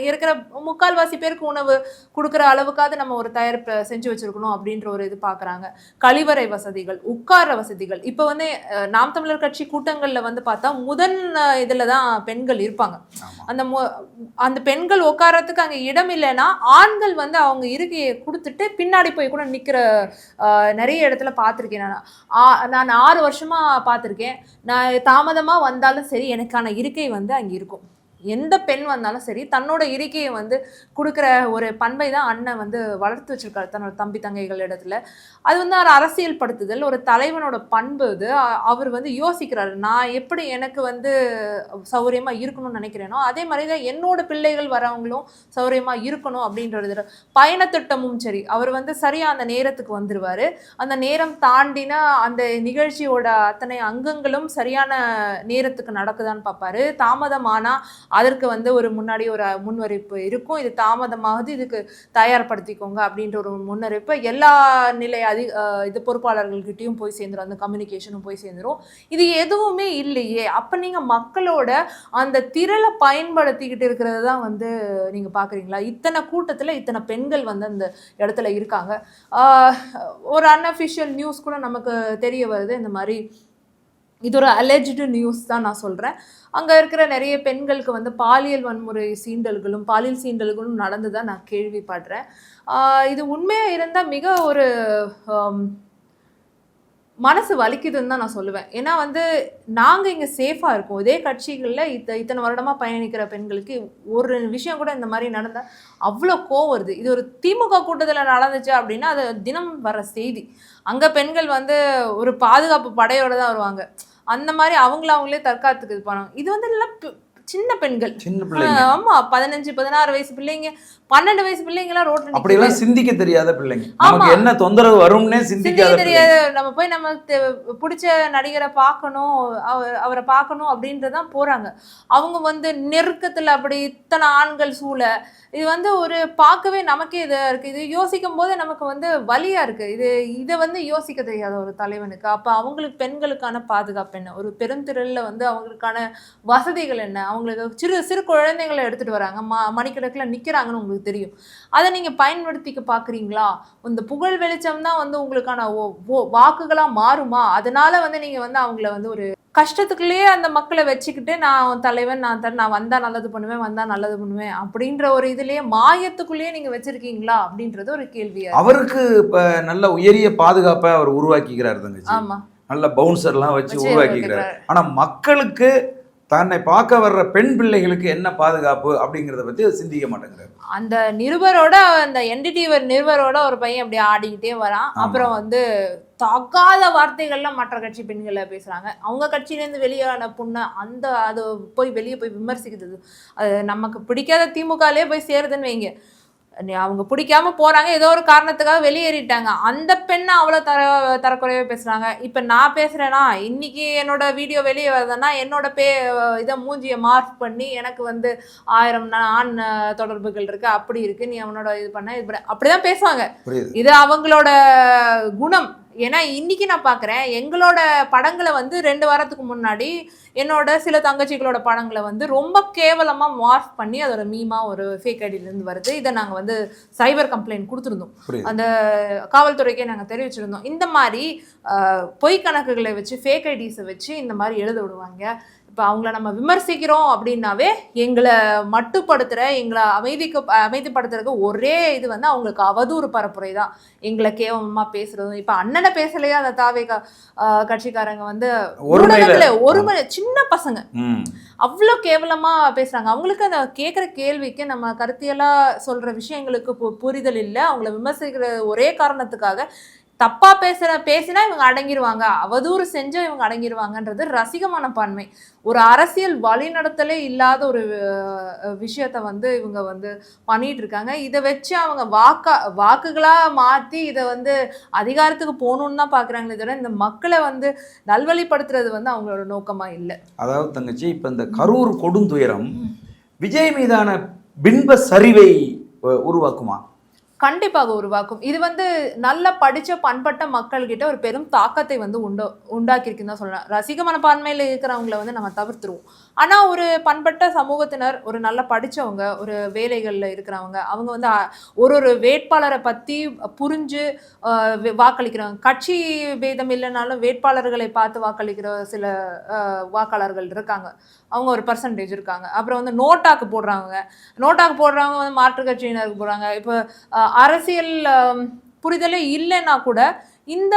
இருக்கிற 3/4 பேருக்கு உணவு கொடுக்குற அளவுக்காவது நம்ம ஒரு தயாரிப்பு செஞ்சு வச்சிருக்கணும் அப்படின்ற ஒரு இது பாக்குறாங்க. கழிவறை வசதிகள், உட்கார வசதிகள். இப்ப வந்து நாம் தமிழர் கட்சி கூட்டங்கள்ல வந்து பார்த்தா முதல் இதுலதான் பெண்கள் இருப்பாங்க. அந்த பெண்கள் உட்காரத்துக்கு அங்க இடம் இல்லைன்னா ஆண்கள் வந்து அவங்க இருக்கையை கொடுத்துட்டு பின்னாடி போய் கூட நிக்கிற நிறைய இடத்துல பார்த்திருக்கேன். நான் 6 வருஷமா பார்த்திருக்கேன். நான் தாமதமா வந்தாலும் சரி எனக்கான இருக்கை வந்து அங்க இருக்கும். எந்த பெண் வந்தாலும் சரி தன்னோட இருக்கையை வந்து கொடுக்குற ஒரு பண்பை தான் அண்ணன் வந்து வளர்த்து வச்சிருக்காரு தன்னோட தம்பி தங்கைகள் இடத்துல. அது வந்து ஒரு அரசியல் படுத்துதல், ஒரு தலைவனோட பண்பு. இது அவர் வந்து யோசிக்கிறாரு, நான் எப்படி எனக்கு வந்து சௌகரியமா இருக்கணும்னு நினைக்கிறேனோ அதே மாதிரி தான் என்னோட பிள்ளைகள் வரவங்களும் சௌகரியமா இருக்கணும் அப்படின்றது. பயணத்திட்டமும் சரி, அவர் வந்து சரியா அந்த நேரத்துக்கு வந்துருவாரு. அந்த நேரம் தாண்டினா அந்த நிகழ்ச்சியோட அத்தனை அங்கங்களும் சரியான நேரத்துக்கு நடக்குதான்னு பார்ப்பாரு. தாமதமானா அதற்கு வந்து ஒரு முன்னாடி ஒரு முன்வரிப்பு இருக்கும். இது தாமதமாகுது, இதுக்கு தயார்படுத்திக்கோங்க அப்படின்ற ஒரு முன்னறிவிப்பு எல்லா நிலை இது பொறுப்பாளர்கள்கிட்டையும் போய் சேர்ந்துடும். அந்த கம்யூனிகேஷனும் போய் சேர்ந்துடும். இது எதுவுமே இல்லையே. அப்ப நீங்க மக்களோட அந்த திரளை பயன்படுத்திக்கிட்டு இருக்கிறது தான் வந்து நீங்க பாக்குறீங்களா? இத்தனை கூட்டத்துல இத்தனை பெண்கள் வந்து அந்த இடத்துல இருக்காங்க. ஒரு அன்அஃபிஷியல் நியூஸ் கூட நமக்கு தெரிய வருது. இந்த மாதிரி இது ஒரு அலெஜ்டு நியூஸ் தான் நான் சொல்கிறேன். அங்கே இருக்கிற நிறைய பெண்களுக்கு வந்து பாலியல் வன்முறை சீண்டல்களும் பாலியல் சீண்டல்களும் நடந்துதான் நான் கேள்விப்படுறேன். இது உண்மையாக இருந்தால் மிக ஒரு மனசு வலிக்குதுன்னு தான் நான் சொல்லுவேன். ஏன்னா வந்து நாங்கள் இங்கே சேஃபாக இருக்கோம். இதே கட்சிகளில் இத்தனை வருடமாக பயணிக்கிற பெண்களுக்கு ஒரு விஷயம் கூட இந்த மாதிரி நடந்தால் அவ்வளோ கோவம் வருது. இது ஒரு திமுக கூட்டத்தில் நடந்துச்சு அப்படின்னா அது தினம் வர செய்தி. அங்கே பெண்கள் வந்து ஒரு பாதுகாப்பு படையோடு தான் வருவாங்க. அந்த மாதிரி அவங்களே தற்காத்துக்கு இது பண்ணுவாங்க. இது வந்து எல்லாம் சின்ன பெண்கள், ஆமா 15-16 வயசு பிள்ளைங்க, 12 வயசு பிள்ளைங்கலாம் ரோட்ல அப்படியெல்லாம் சிந்திக்க தெரியாத பிள்ளைங்க. நமக்கு என்ன தொந்தரவு வரும்னே சிந்திக்க தெரியாது. நம்ம போய் நம்ம பிடிச்ச நடிகரை பார்க்கணும், அவரை பார்க்கணும் அப்படின்றதான் போறாங்க. அவங்க வந்து நெருக்கத்துல அப்படி இத்தனை ஆண்கள் சூழ இது வந்து ஒரு பார்க்கவே நமக்கே இதா இருக்கு. இது யோசிக்கும் போது நமக்கு வந்து வலியா இருக்கு. இதை வந்து யோசிக்க தெரியாத ஒரு தலைவனுக்கு அப்ப அவங்களுக்கு பெண்களுக்கான பாதுகாப்பு என்ன, ஒரு பெருந்திரல்ல வந்து அவங்களுக்கான வசதிகள் என்ன, அவங்களுக்கு சிறு சிறு குழந்தைங்களை எடுத்துட்டு வராங்க, மணிக்கணக்கில் நிக்கிறாங்கன்னு உங்களுக்கு தெரியும். அதை நீங்க பயன்படுத்திக்க பாக்குறீங்களா? இந்த புகழ் வெளிச்சம் தான் வந்து உங்களுக்கான வாக்குகளா மாறுமா? அதனால வந்து நீங்க வந்து அவங்கள வந்து ஒரு கஷ்டத்துக்குள்ளேயே அந்த மக்களை வச்சுக்கிட்டு நான் தலைவன், நான் வந்தா நல்லது பண்ணுவேன் அப்படின்ற ஒரு இதுலயே மாயத்துக்குள்ளேயே நீங்க வச்சிருக்கீங்களா அப்படின்றது ஒரு கேள்வியா. அவருக்கு இப்ப நல்ல உயரிய பாதுகாப்பை அவர் உருவாக்கிக்கிறார் தங்கச்சி. ஆமா, நல்ல பவுன்சர்லாம் வச்சு உருவாக்கிக்கிறார். ஆனா மக்களுக்கு தன்னை பார்க்க வர்ற பெண் பிள்ளைகளுக்கு என்ன பாதுகாப்பு அப்படிங்கிறத பத்தி சிந்திக்க மாட்டேங்கிறார். அந்த நிருபரோட அந்த என்டிடிவர் நிருபரோட ஒரு பையன் அப்படி ஆடிக்கிட்டே வரான். அப்புறம் வந்து தகாத வார்த்தைகள்லாம் மற்ற கட்சி பெண்களை பேசுறாங்க. அவங்க கட்சியிலேருந்து வெளியான பொண்ணை அது வெளியே போய் விமர்சிக்கிறது, அது நமக்கு பிடிக்காத திமுகலே போய் சேருதுன்னு வைங்க. அவங்க பிடிக்காம போறாங்க, ஏதோ ஒரு காரணத்துக்காக வெளியேறிட்டாங்க. அந்த பெண்ணை அவ்வளோ தரக்குறையாக பேசுறாங்க. இப்போ நான் பேசுறேன்னா, இன்னைக்கு என்னோட வீடியோ வெளியே வருதுன்னா என்னோட இதை மூஞ்சியை மார்க் பண்ணி எனக்கு வந்து 1000 ஆண் தொடர்புகள் இருக்கு, அப்படி இருக்கு, நீ அவனோட இது பண்ண அப்படிதான் பேசுவாங்க. இது அவங்களோட குணம். ஏன்னா இன்னைக்கு நான் பார்க்குறேன், எங்களோட படங்களை வந்து 2 வாரத்துக்கு முன்னாடி என்னோட சில தங்கச்சிகளோட படங்களை வந்து ரொம்ப கேவலமாக மார்க் பண்ணி அதோட மீமா ஒரு ஃபேக் ஐடியிலேருந்து வருது. இதை நாங்கள் வந்து சைபர் கம்ப்ளைண்ட் கொடுத்துருந்தோம், அந்த காவல்துறைக்கே நாங்கள் தெரிவிச்சிருந்தோம். இந்த மாதிரி பொய் கணக்குகளை வச்சு ஃபேக் ஐடிஸை வச்சு இந்த மாதிரி எழுத விடுவாங்க. இப்போ அவங்கள நம்ம விமர்சிக்கிறோம் அப்படின்னாவே எங்களை மட்டுப்படுத்துகிற, எங்களை அமைதிப்படுத்துறதுக்கு ஒரே இது வந்து அவங்களுக்கு அவதூறு பரப்புரை தான், எங்களை கேவலமாக பேசுறதும். இப்போ அண்ணனை பேசலையா அந்த தாவே கட்சிக்காரங்க வந்து ஒரு சின்ன பசங்க அவ்வளோ கேவலமாக பேசுகிறாங்க. அவங்களுக்கு அந்த கேட்குற கேள்விக்கு நம்ம கருத்தியலாக சொல்கிற விஷயங்களுக்கு புரிதல் இல்லை. அவங்கள விமர்சிக்கிற ஒரே காரணத்துக்காக தப்பா பேசினா இவங்க அடங்கிடுவாங்க, அவதூறு செஞ்சா இவங்க அடங்கிடுவாங்கன்றது ரசிக மனப்பான்மை. ஒரு அரசியல் வழிநடத்தலே இல்லாத ஒரு விஷயத்த வந்து இவங்க வந்து பண்ணிட்டு இருக்காங்க. இதை வச்சு அவங்க வாக்குகளா மாத்தி இதை வந்து அதிகாரத்துக்கு போகணும்னு தான் பாக்குறாங்களே தவிர இந்த மக்களை வந்து நல்வழிப்படுத்துறது வந்து அவங்களோட நோக்கமா இல்லை. அதாவது தங்கச்சி, இப்ப இந்த கரூர் கொடுந்துயரம் விஜய் மீதான பின்ப சரிவை உருவாக்குமா? கண்டிப்பாக உருவாக்கும். இது வந்து நல்ல படிச்ச பண்பட்ட மக்கள்கிட்ட ஒரு பெரும் தாக்கத்தை வந்து உண்டாக்கியிருக்குன்னு தான் சொல்லலாம். ரசிக மனப்பான்மையில் இருக்கிறவங்களை வந்து நம்ம தவிர்த்துருவோம். ஆனால் ஒரு பண்பட்ட சமூகத்தினர், ஒரு நல்ல படித்தவங்க, ஒரு வேலைகளில் இருக்கிறவங்க, அவங்க வந்து ஒரு வேட்பாளரை பற்றி புரிஞ்சு வாக்களிக்கிறவங்க. கட்சி பேதம் இல்லைனாலும் வேட்பாளர்களை பார்த்து வாக்களிக்கிற சில வாக்காளர்கள் இருக்காங்க, அவங்க ஒரு பர்சன்டேஜ் இருக்காங்க. அப்புறம் வந்து நோட்டாக்கு போடுறவங்க வந்து மாற்றுக் கட்சியினருக்கு போடுறாங்க. இப்போ அரசியல் புரிதலே இல்லைன்னா கூட இந்த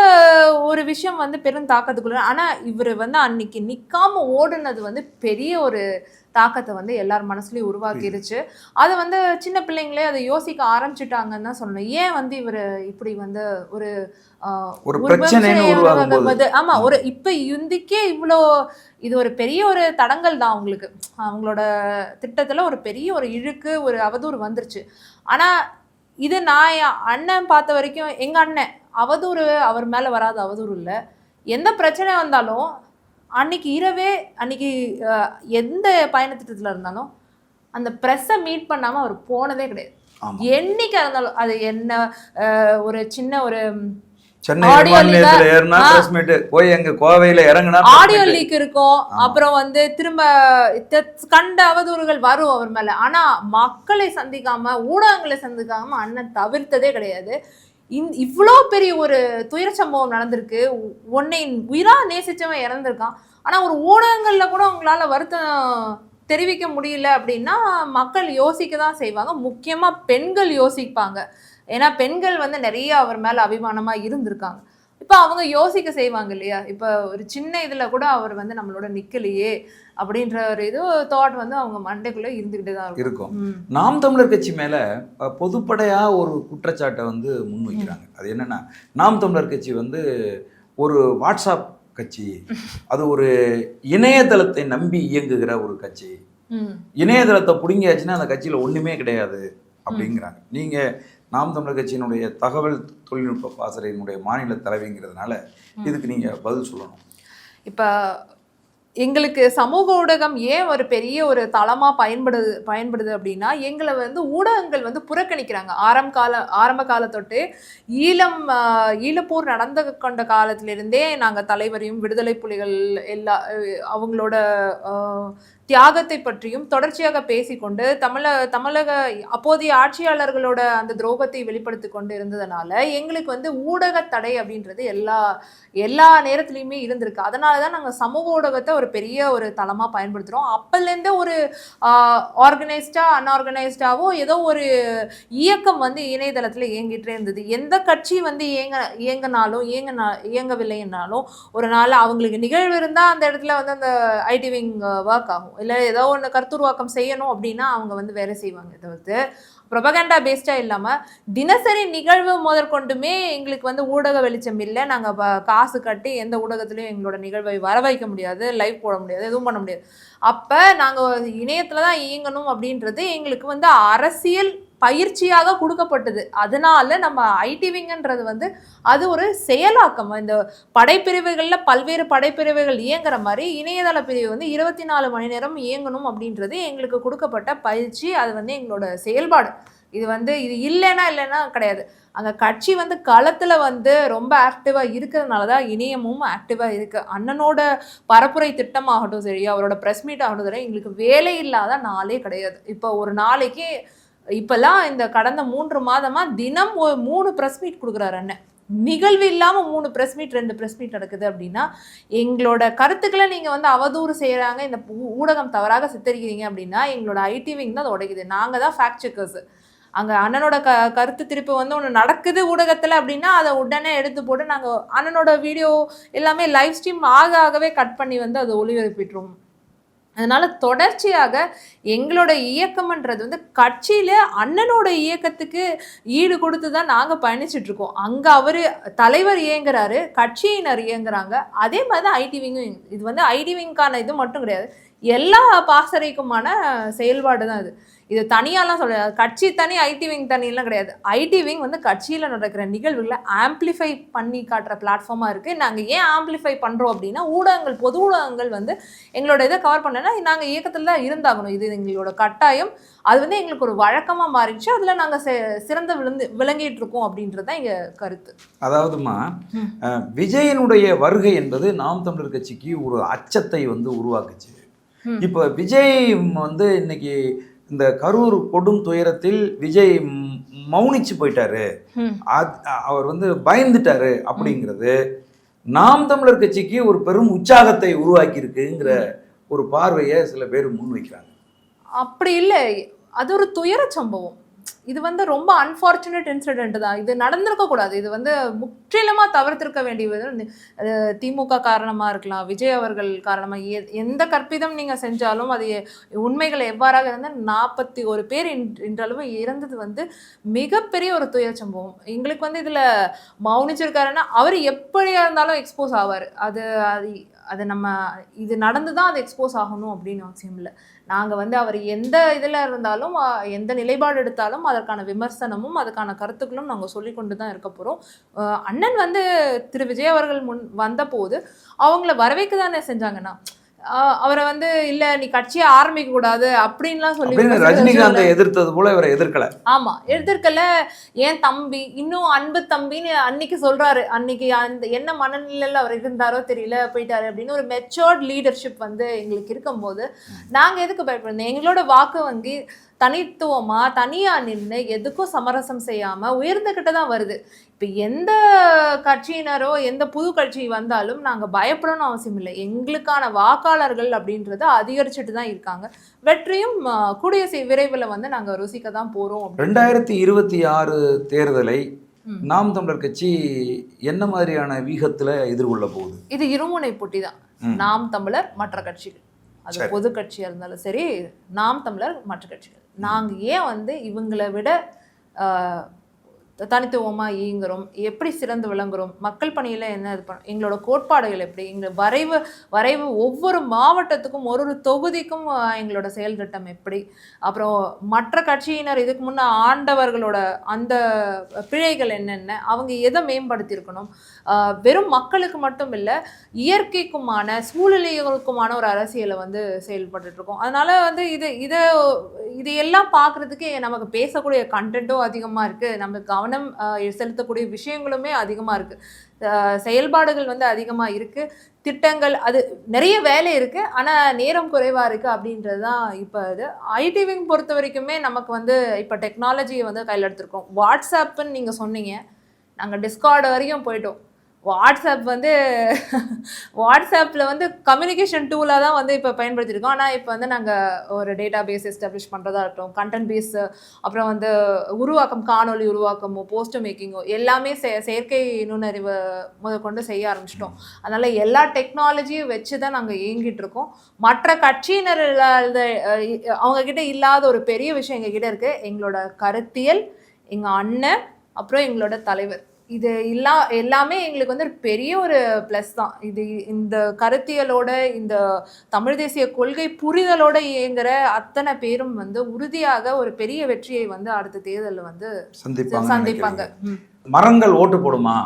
ஒரு விஷயம் வந்து பெரும் தாக்கத்துக்குள்ள. ஆனால் இவர் வந்து அன்னைக்கு நிற்காம ஓடுனது வந்து பெரிய ஒரு தாக்கத்தை வந்து எல்லார் மனசுலையும் உருவாக்கிருச்சு. அதை வந்து சின்ன பிள்ளைங்களே அதை யோசிக்க ஆரம்பிச்சுட்டாங்கன்னு தான் சொல்லணும். ஏன் வந்து இவர் இப்படி வந்து ஒரு ஆமா ஒரு இப்ப இந்திக்கே இவ்வளோ இது ஒரு பெரிய ஒரு தடங்கல் தான் அவங்களுக்கு. அவங்களோட திட்டத்துல ஒரு பெரிய ஒரு இழுக்கு, ஒரு அவதூறு வந்துருச்சு. ஆனா இது நான் அண்ணன் பார்த்த வரைக்கும், எங்க அண்ணன் அவதூறு அவர் மேல வராத அவதூறு இல்லை. எந்த பிரச்சனை வந்தாலும் அன்னைக்கு இரவே, அன்னைக்கு எந்த பயணத்திட்டத்தில் இருந்தாலும் அந்த ப்ரெஸ்ஸை மீட் பண்ணாமல் அவர் போனதே கிடையாது. என்னைக்கு இருந்தாலும் அது என்ன ஒரு சின்ன ஒரு ஆடியோ லீக் இருக்கும், அப்புறம் வந்து திரும்ப கண்ட அவதூறுகள் வரும் அவர் மேல. ஆனா மக்களை சந்திக்காம, ஊடகங்களை சந்திக்காம அண்ணன் தவிர்த்ததே கிடையாது. இவ்வளோ பெரிய ஒரு துயர சம்பவம் நடந்திருக்கு, உன்னை உயிரா நேசிச்சவன் இறந்திருக்கான், ஆனா ஒரு ஊடகங்கள்ல கூட உங்களால வருத்தம் தெரிவிக்க முடியல அப்படின்னா மக்கள் யோசிக்க தான் செய்வாங்க. முக்கியமா பெண்கள் யோசிப்பாங்க. ஏன்னா பெண்கள் வந்து நிறைய அவர் மேல அபிமானமா இருந்திருக்காங்க. இப்ப அவங்க யோசிக்க செய்வாங்க இல்லையா? இப்ப ஒரு சின்ன இதுல கூட அவர் வந்து நம்மளோட நிக்கலையே அப்படின்ற ஒரு இது தாட் வந்து அவங்க மண்டைக்குள்ள இருந்துகிட்டே தான் இருக்கும். நாம் தமிழர் கட்சி மேல பொதுப்படையா ஒரு குற்றச்சாட்டை வந்து முன்வைக்கிறாங்க. அது என்னன்னா, நாம் தமிழர் கட்சி வந்து ஒரு வாட்ஸ்அப் கட்சி, அது ஒரு இணையதளத்தை நம்பி இயங்குகிற ஒரு கட்சி. இணையதளத்தை பிடுங்கியாச்சுன்னா அந்த கட்சியில ஒண்ணுமே கிடையாது அப்படிங்கிறாங்க. நீங்க நாம் தமிழர் கட்சியினுடைய தகவல் தொழில்நுட்ப பாசறையினுடைய மாநில தலைவிங்கிறதுனால இதுக்கு நீங்க பதில் சொல்லணும். இப்போ எங்களுக்கு சமூக ஊடகம் ஏன் ஒரு பெரிய ஒரு தளமா பயன்படுது அப்படின்னா, எங்களை வந்து ஊடகங்கள் வந்து புறக்கணிக்கிறாங்க. ஆரம்ப கால தொட்டு ஈழப்போர் நடந்து கொண்ட காலத்திலிருந்தே நாங்க தலைவரையும், விடுதலை புலிகள் எல்லா அவங்களோட தியாகத்தை பற்றியும் தொடர்ச்சியாக பேசிக்கொண்டு தமிழக அப்போதைய ஆட்சியாளர்களோட அந்த துரோகத்தை வெளிப்படுத்தி கொண்டு இருந்ததுனால எங்களுக்கு வந்து ஊடக தடை அப்படின்றது எல்லா நேரத்துலையுமே இருந்திருக்கு. அதனால தான் நாங்கள் சமூக ஊடகத்தை ஒரு பெரிய ஒரு தளமாக பயன்படுத்துகிறோம். அப்போலேருந்தே ஒரு ஆர்கனைஸ்டா அன்ஆர்கனைஸ்டாவோ ஏதோ ஒரு இயக்கம் வந்து இணையதளத்தில் இயங்கிட்டே இருந்தது. எந்த கட்சி வந்து இயங்கவில்லைன்னாலும் ஒரு நாள் அவங்களுக்கு நிகழ்வு இருந்தால் அந்த இடத்துல வந்து அந்த ஐடி விங் ஒர்க் ஆகும். இல்லை ஏதோ ஒன்று கருத்துருவாக்கம் செய்யணும் அப்படின்னா அவங்க வந்து வேலை செய்வாங்க. இதை வந்து ப்ரொபகண்டா பேஸ்டாக இல்லாமல் தினசரி நிகழ்வு முதற்கொண்டுமே எங்களுக்கு வந்து ஊடக வெளிச்சம் இல்லை. நாங்கள் காசு கட்டி எந்த ஊடகத்துலையும் எங்களோட நிகழ்வை வர வைக்க முடியாது, லைவ் போட முடியாது, எதுவும் பண்ண முடியாது. அப்போ நாங்கள் இணையத்தில் தான் இயங்கணும் அப்படின்றது எங்களுக்கு வந்து அரசியல் பயிற்சியாக கொடுக்கப்பட்டது. அதனால நம்ம ஐடி விங்ன்றது வந்து அது ஒரு செயலாக்கம். இந்த படைப்பிரிவுகளில் பல்வேறு படைப்பிரிவுகள் இயங்குற மாதிரி இணையதள பிரிவு வந்து 24 மணி நேரம் இயங்கணும் அப்படின்றது எங்களுக்கு கொடுக்கப்பட்ட பயிற்சி. அது வந்து எங்களோட செயல்பாடு. இது இல்லைன்னா கிடையாது. அங்கே கட்சி வந்து களத்தில் வந்து ரொம்ப ஆக்டிவாக இருக்கிறதுனால தான் இணையமும் ஆக்டிவாக இருக்குது. அண்ணனோட பரப்புரை திட்டமாகட்டும் சரி, அவரோட ப்ரெஸ் மீட் ஆகட்டும் சரி, எங்களுக்கு வேலை இல்லாத நாளே கிடையாது. இப்போ ஒரு நாளைக்கு இப்போல்லாம் இந்த கடந்த 3 மாதமாக தினம் 3 ப்ரெஸ் மீட் கொடுக்குறாரு அண்ணன். நிகழ்வு இல்லாமல் 3 ப்ரெஸ் மீட் 2 ப்ரெஸ் மீட் நடக்குது அப்படின்னா எங்களோட கருத்துக்களை நீங்கள் வந்து அவதூறு செய்கிறாங்க, இந்த ஊடகம் தவறாக சித்தரிக்கிறீங்க அப்படின்னா எங்களோட ஐடி விங் தான் அதை உடைக்குது. நாங்கள் தான் ஃபேக்ட் செக்கர்ஸ். அங்கே அண்ணனோட கருத்து திருப்பு வந்து ஒன்று நடக்குது ஊடகத்தில் அப்படின்னா அதை உடனே எடுத்து போட்டு நாங்கள் அண்ணனோட வீடியோ எல்லாமே லைவ் ஸ்ட்ரீம் ஆகவே கட் பண்ணி வந்து அதை ஒளிபரப்பிட்டுருவோம். அதனால தொடர்ச்சியாக எங்களோட இயக்கம்ன்றது வந்து கட்சியில அண்ணனோட இயக்கத்துக்கு ஈடு கொடுத்து தான் நாங்கள் பயணிச்சுட்டு இருக்கோம். அங்கே அவர் தலைவர் இயங்குறாரு, கட்சியினர் இயங்குறாங்க. அதே மாதிரி தான் ஐடி விங்கும். இது வந்து ஐடி விங்கான இது மட்டும் கிடையாது, எல்லா பாசறைக்குமான செயல்பாடு தான் இது தனியாலாம் சொல்ல கட்சி தனி ஐடி விங் தனியெல்லாம் கிடையாது. ஐடி விங் வந்து கட்சியில் நடக்கிற நிகழ்வுகளை ஆம்பிளிஃபை பண்ணி காட்டுற பிளாட்ஃபார்மாக இருக்குது. நாங்கள் ஏன் ஆம்பிளிஃபை பண்ணுறோம் அப்படின்னா ஊடகங்கள் பொது ஊடகங்கள் வந்து எங்களோட இதை கவர் பண்ணனா நாங்கள் இயக்கத்தில் தான் இருந்தாகணும். இது எங்களோட கட்டாயம். அது வந்து எங்களுக்கு ஒரு வழக்கமாக மாறிடுச்சு. அதில் நாங்கள் சிறந்த விளங்கிட்டு இருக்கோம் அப்படின்றது தான் எங்கள் கருத்து. அதாவதுமா விஜயனுடைய வருகை என்பது நாம் தமிழர் கட்சிக்கு ஒரு அச்சத்தை வந்து உருவாக்குச்சு. இப்போ விஜய் வந்து இன்னைக்கு இந்த கரூர் கொடும் துயரத்தில் விஜய் மௌனிச்சு போயிட்டாரு, அவர் வந்து பயந்துட்டாரு அப்படிங்கிறது நாம் தமிழர் கட்சிக்கு ஒரு பெரும் உற்சாகத்தை உருவாக்கி இருக்குங்கிற ஒரு பார்வையை சில பேர் முன்வைக்கிறாங்க. அப்படி இல்லை, அது ஒரு துயர சம்பவம். இது வந்து ரொம்ப அன்ஃபார்ச்சுனேட் இன்சிடென்ட் தான். இது நடந்திருக்க கூடாது. இது வந்து முற்றிலுமாக தவிர்த்திருக்க வேண்டியது. திமுக காரணமாக இருக்கலாம், விஜய் அவர்கள் காரணமாக எந்த கற்பிதம் நீங்கள் செஞ்சாலும் அது உண்மைகள் எவ்வாறாக இருந்தால் 41 பேர் இன்றளவு இறந்தது வந்து மிகப்பெரிய ஒரு துயர சம்பவம். எங்களுக்கு வந்து இதில் மௌனிச்சிருக்காருன்னா அவர் எப்படியா இருந்தாலும் எக்ஸ்போஸ் ஆவார். அது நம்ம இது நடந்து தான் அது எக்ஸ்போஸ் ஆகணும் அப்படின்னு அவசியம் இல்லை. நாங்கள் வந்து அவர் எந்த இதில் இருந்தாலும் எந்த நிலைப்பாடு எடுத்தாலும் அதற்கான விமர்சனமும் அதுக்கான கருத்துக்களும் நாங்கள் சொல்லி கொண்டு தான் இருக்க போகிறோம். அண்ணன் வந்து திரு விஜய் அவர்கள் வந்தபோது அவங்கள வரவேற்க தானே செஞ்சாங்கன்னா, அவரை வந்து இல்ல நீ கட்சியை ஆரம்பிக்க கூடாது அப்படின்லாம் சொல்லி ரஜினிகாந்தை எதிர்த்தது போல இவரை எதிர்க்கல. ஆமா, எதிர்க்கல. ஏன் தம்பி இன்னும் அன்பு தம்பின்னு அன்னைக்கு சொல்றாரு. அன்னைக்கு அந்த என்ன மனநிலையில அவர் இருந்தாரோ தெரியல, போயிட்டாரு அப்படின்னு ஒரு மெச்சோர்ட் லீடர்ஷிப் வந்து எங்களுக்கு இருக்கும்போது நாங்க எதுக்கு பயப்படணும்? எங்களோட வாக்கு வங்கி தனித்துவமா தனியா நின்று எதுக்கும் சமரசம் செய்யாம உயர்ந்துகிட்டு தான் வருது. இப்போ எந்த கட்சியினரோ எந்த புது கட்சி வந்தாலும் நாங்கள் பயப்படணும்னு அவசியம் இல்லை. எங்களுக்கான வாக்காளர்கள் அப்படின்றத அதிகரிச்சுட்டு தான் இருக்காங்க. வெற்றியும் கூடிய விரைவில் வந்து நாங்கள் ருசிக்க தான் போகிறோம். 2026 தேர்தலை நாம் தமிழர் கட்சி என்ன மாதிரியான வீகத்தில் எதிர்கொள்ள போகுது? இது இருமுனை போட்டி தான். நாம் தமிழர் மற்ற கட்சிகள், அது பொது கட்சியாக இருந்தாலும் சரி, நாம் தமிழர் மற்ற கட்சிகள். நாங்கள் ஏன் வந்து இவங்களை விட தனித்துவமாக இயங்குறோம், எப்படி சிறந்து விளங்குறோம், மக்கள் பணியில் என்ன இது எங்களோட கோட்பாடுகள் எப்படி, எங்கள் வரைவு ஒவ்வொரு மாவட்டத்துக்கும் ஒரு தொகுதிக்கும் எங்களோட செயல் திட்டம் எப்படி, அப்புறம் மற்ற கட்சியினர் இதுக்கு முன்னே ஆண்டவர்களோட அந்த பிழைகள் என்னென்ன, அவங்க எதை மேம்படுத்தியிருக்கணும், வெறும் மக்களுக்கு மட்டும் இல்லை இயற்கைக்குமான சூழ்நிலைகளுக்குமான ஒரு அரசியலை வந்து செயல்பட்டு இருக்கோம். அதனால வந்து இது எல்லாம் பார்க்குறதுக்கு நமக்கு பேசக்கூடிய கண்டென்ட்டும் அதிகமாக இருக்குது, நமக்கு கவனம் செலுத்தக்கூடிய விஷயங்களுமே அதிகமாக இருக்குது, செயல்பாடுகள் வந்து அதிகமாக இருக்குது, திட்டங்கள் அது நிறைய வேலை இருக்குது, ஆனால் நேரம் குறைவாக இருக்குது அப்படின்றது தான். இப்போ இது ஐடி விங் பொறுத்த வரைக்குமே நமக்கு வந்து இப்போ டெக்னாலஜியை வந்து கையில் எடுத்துருக்கோம். வாட்ஸ்அப்புன்னு நீங்கள் சொன்னீங்க, நாங்கள் டிஸ்கார்டு வரைக்கும் போயிட்டோம். வாட்ஸ்அப்பில் வந்து கம்யூனிகேஷன் டூலாக தான் வந்து இப்போ பயன்படுத்தியிருக்கோம். ஆனால் இப்போ வந்து நாங்கள் ஒரு டேட்டா பேஸ் எஸ்டாப்ளிஷ் பண்ணுறதா இருக்கட்டும், கண்டென்ட் பேஸ், அப்புறம் வந்து காணொலி உருவாக்கமோ போஸ்ட் மேக்கிங்கோ எல்லாமே செயற்கை நுண்ணறிவை முதற்கொண்டு செய்ய ஆரம்பிச்சிட்டோம். அதனால் எல்லா டெக்னாலஜியும் வச்சு தான் நாங்கள் இயங்கிட்டு இருக்கோம். மற்ற கட்சியினர் அவங்கக்கிட்ட இல்லாத ஒரு பெரிய விஷயம் எங்ககிட்ட இருக்குது, எங்களோட கருத்தியல், எங்கள் அண்ணன், அப்புறம் எங்களோட தலைவர். இது எல்லாமே எங்களுக்கு வந்து பெரிய ஒரு ப்ளஸ் தான். இந்த கருத்தியலோட இந்த தமிழ் தேசிய கொள்கை புரிதலோட இயங்குற அத்தனை பேரும் வந்து உறுதியாக ஒரு பெரிய வெற்றியை வந்து அடுத்த தேர்தலில் வந்து சந்திப்பாங்க. மரங்கள் ஓட்டு போடுமா,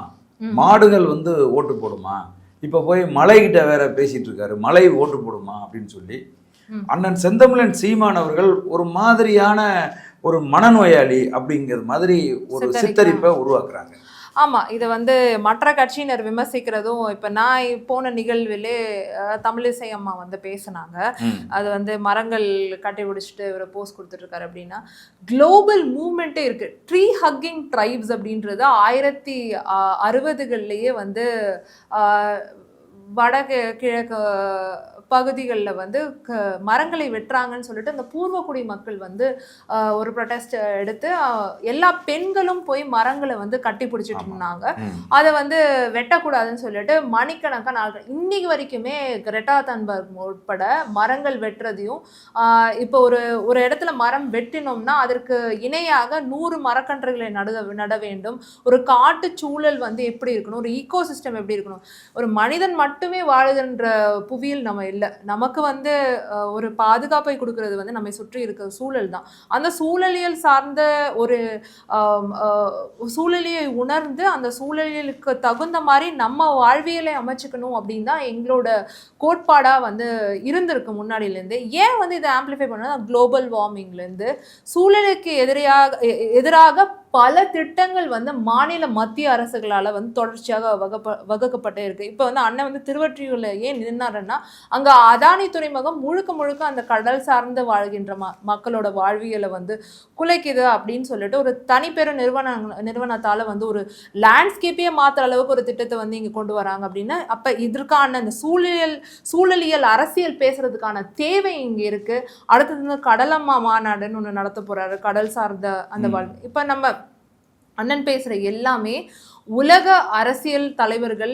மாடுகள் வந்து ஓட்டு போடுமா, இப்போ போய் மலைகிட்ட வேற பேசிட்டு இருக்காரு, மலை ஓட்டு போடுமா அப்படின்னு சொல்லி அண்ணன் செந்தமிழன் சீமான் அவர்கள் ஒரு மாதிரியான ஒரு மனநோயாளி அப்படிங்கிற மாதிரி ஒரு சித்தரிப்பை உருவாக்குறாங்க. ஆமாம், இதை வந்து மற்ற கட்சியினர் விமர்சிக்கிறதும். இப்போ நான் போன நிகழ்விலே தமிழிசை அம்மா வந்து பேசினாங்க, அது வந்து மரங்கள் கட்டி பிடிச்சிட்டு இவர் போஸ்ட் கொடுத்துட்ருக்காரு அப்படின்னா, குளோபல் மூவ்மெண்ட்டே இருக்குது. ட்ரீ ஹக்கிங் ட்ரைப்ஸ் அப்படின்றது 1960களிலேயே வந்து கிழக்கு பகுதிகளில் வந்து மரங்களை வெட்டுறாங்கன்னு சொல்லிட்டு அந்த பூர்வக்குடி மக்கள் வந்து ஒரு ப்ரொடெஸ்ட் எடுத்து எல்லா பெண்களும் போய் மரங்களை வந்து கட்டி பிடிச்சிட்டு இருந்தாங்க. அதை வந்து வெட்டக்கூடாதுன்னு சொல்லிட்டு மணிக்கணக்கான நாட்கள் இன்னைக்கு வரைக்குமே கிரெட்டா தன்பர்க் உட்பட மரங்கள் வெட்டுறதையும், இப்போ ஒரு இடத்துல மரம் வெட்டினோம்னா அதற்கு இணையாக 100 மரக்கன்றுகளை நட வேண்டும். ஒரு காட்டு சூழல் வந்து எப்படி இருக்கணும், ஒரு ஈகோ சிஸ்டம் எப்படி இருக்கணும், ஒரு மனிதன் மட்டுமே வாழுகின்ற புவியில் நம்ம இல்லை, நமக்கு வந்து ஒரு பாதுகாப்பை கொடுக்கறது வந்து நம்மை சுற்றி இருக்கிற சூழல் தான். அந்த சூழலியல் சார்ந்த ஒரு சூழலியை உணர்ந்து அந்த சூழலுக்கு தகுந்த மாதிரி நம்ம வாழ்வியலை அமைச்சுக்கணும் அப்படின்னு தான் எங்களோட கோட்பாடாக வந்து இருந்திருக்கு முன்னாடியிலேருந்து. ஏன் வந்து இதை ஆம்பிளிஃபை பண்ணா, குளோபல் வார்மிங்லேருந்து சூழலுக்கு எதிராக பல திட்டங்கள் வந்து மாநில மத்திய அரசுகளால் வந்து தொடர்ச்சியாக வகுக்கப்பட்டே இருக்கு. இப்போ வந்து அண்ணன் வந்து திருவொற்றியூர்ல ஏன் நின்னாருன்னா, அங்கே அதானி துறைமுகம் முழுக்க அந்த கடல் சார்ந்து வாழ்கின்ற மக்களோட வாழ்வியலை வந்து குலைக்குது அப்படின்னு சொல்லிட்டு ஒரு தனிப்பெரும் நிறுவனத்தால் வந்து ஒரு லேண்ட்ஸ்கேப்பையே மாற்றுற அளவுக்கு ஒரு திட்டத்தை வந்து இங்கே கொண்டு வராங்க அப்படின்னா, அப்போ இதற்கான அந்த சூழலியல் அரசியல் பேசுறதுக்கான தேவை இங்கே இருக்கு. அடுத்தது வந்து கடலம்மா மாநாடுன்னு ஒன்று நடத்த போறாரு, கடல் சார்ந்த அந்த வாழ்வு. இப்போ நம்ம அண்ணன் பேசுகிற எல்லாமே உலக அரசியல் தலைவர்கள்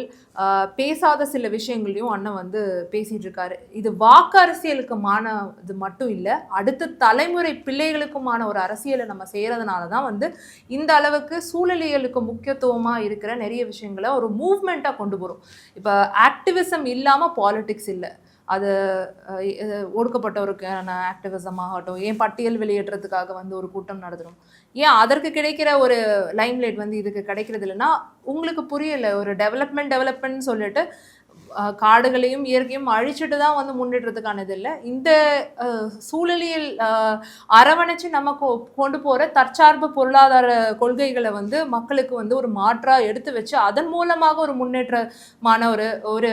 பேசாத சில விஷயங்களையும் அண்ணன் வந்து பேசிட்டு இருக்காரு. இது வாக்கு அரசியலுக்குமான இது மட்டும் இல்லை, அடுத்த தலைமுறை பிள்ளைகளுக்குமான ஒரு அரசியலை நம்ம செய்கிறதுனால தான் வந்து இந்த அளவுக்கு சூழலியலுக்கு முக்கியத்துவமாக இருக்கிற நிறைய விஷயங்களை ஒரு மூவ்மெண்ட்டாக கொண்டு போகிறோம். இப்போ ஆக்டிவிசம் இல்லாமல் பாலிடிக்ஸ் இல்லை, அது ஒடுக்கப்பட்டவருக்கான ஆக்டிவிசம் ஆகட்டும், ஏன் பட்டியல் வெளியேற்றத்துக்காக வந்து ஒரு கூட்டம் நடத்துகிறோம், ஏன் அதற்கு கிடைக்கிற ஒரு லைம்லைட் வந்து இதுக்கு கிடைக்கிறது இல்லைன்னா உங்களுக்கு புரியலை. ஒரு டெவலப்மெண்ட் சொல்லிட்டு காடுகளையும் இயற்கையும் அழிச்சுட்டு தான் வந்து முன்னேற்றத்துக்கானது இல்லை. இந்த சூழலியல் அரவணைச்சு நம்ம கொண்டு போகிற தற்சார்பு பொருளாதார கொள்கைகளை வந்து மக்களுக்கு வந்து ஒரு மாற்றாக எடுத்து வச்சு அதன் மூலமாக ஒரு முன்னேற்றமான ஒரு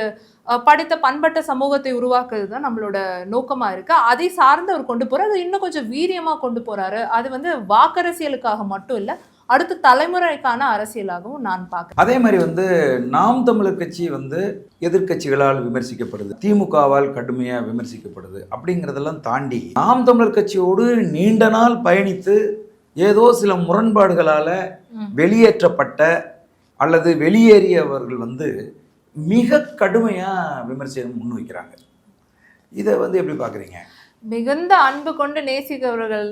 படித்த பண்பட்ட சமூகத்தை உருவாக்குறது தான் நம்மளோட நோக்கமாக இருக்குது. அதை சார்ந்து அவர் கொண்டு போகிறார், அது இன்னும் கொஞ்சம் வீரியமாக கொண்டு போகிறாரு. அது வந்து வாக்கரசியலுக்காக மட்டும் இல்லை, அடுத்த தலைமுறைக்கான அரசியலாகவும் நான் பார்க்குறேன். அதே மாதிரி வந்து நாம் தமிழர் கட்சி வந்து எதிர்கட்சிகளால் விமர்சிக்கப்படுது, திமுகவால் கடுமையாக விமர்சிக்கப்படுது. அப்படிங்கிறதெல்லாம் தாண்டி நாம் தமிழர் கட்சியோடு நீண்ட நாள் பயணித்து ஏதோ சில முரண்பாடுகளால் வெளியேற்றப்பட்ட அல்லது வெளியேறியவர்கள் வந்து மிக கடுமையாக விமர்சனம் முன்வைக்கிறாங்க. இதை வந்து எப்படி பார்க்குறீங்க? மிகுந்த அன்பு கொண்டு நேசிப்பவர்கள்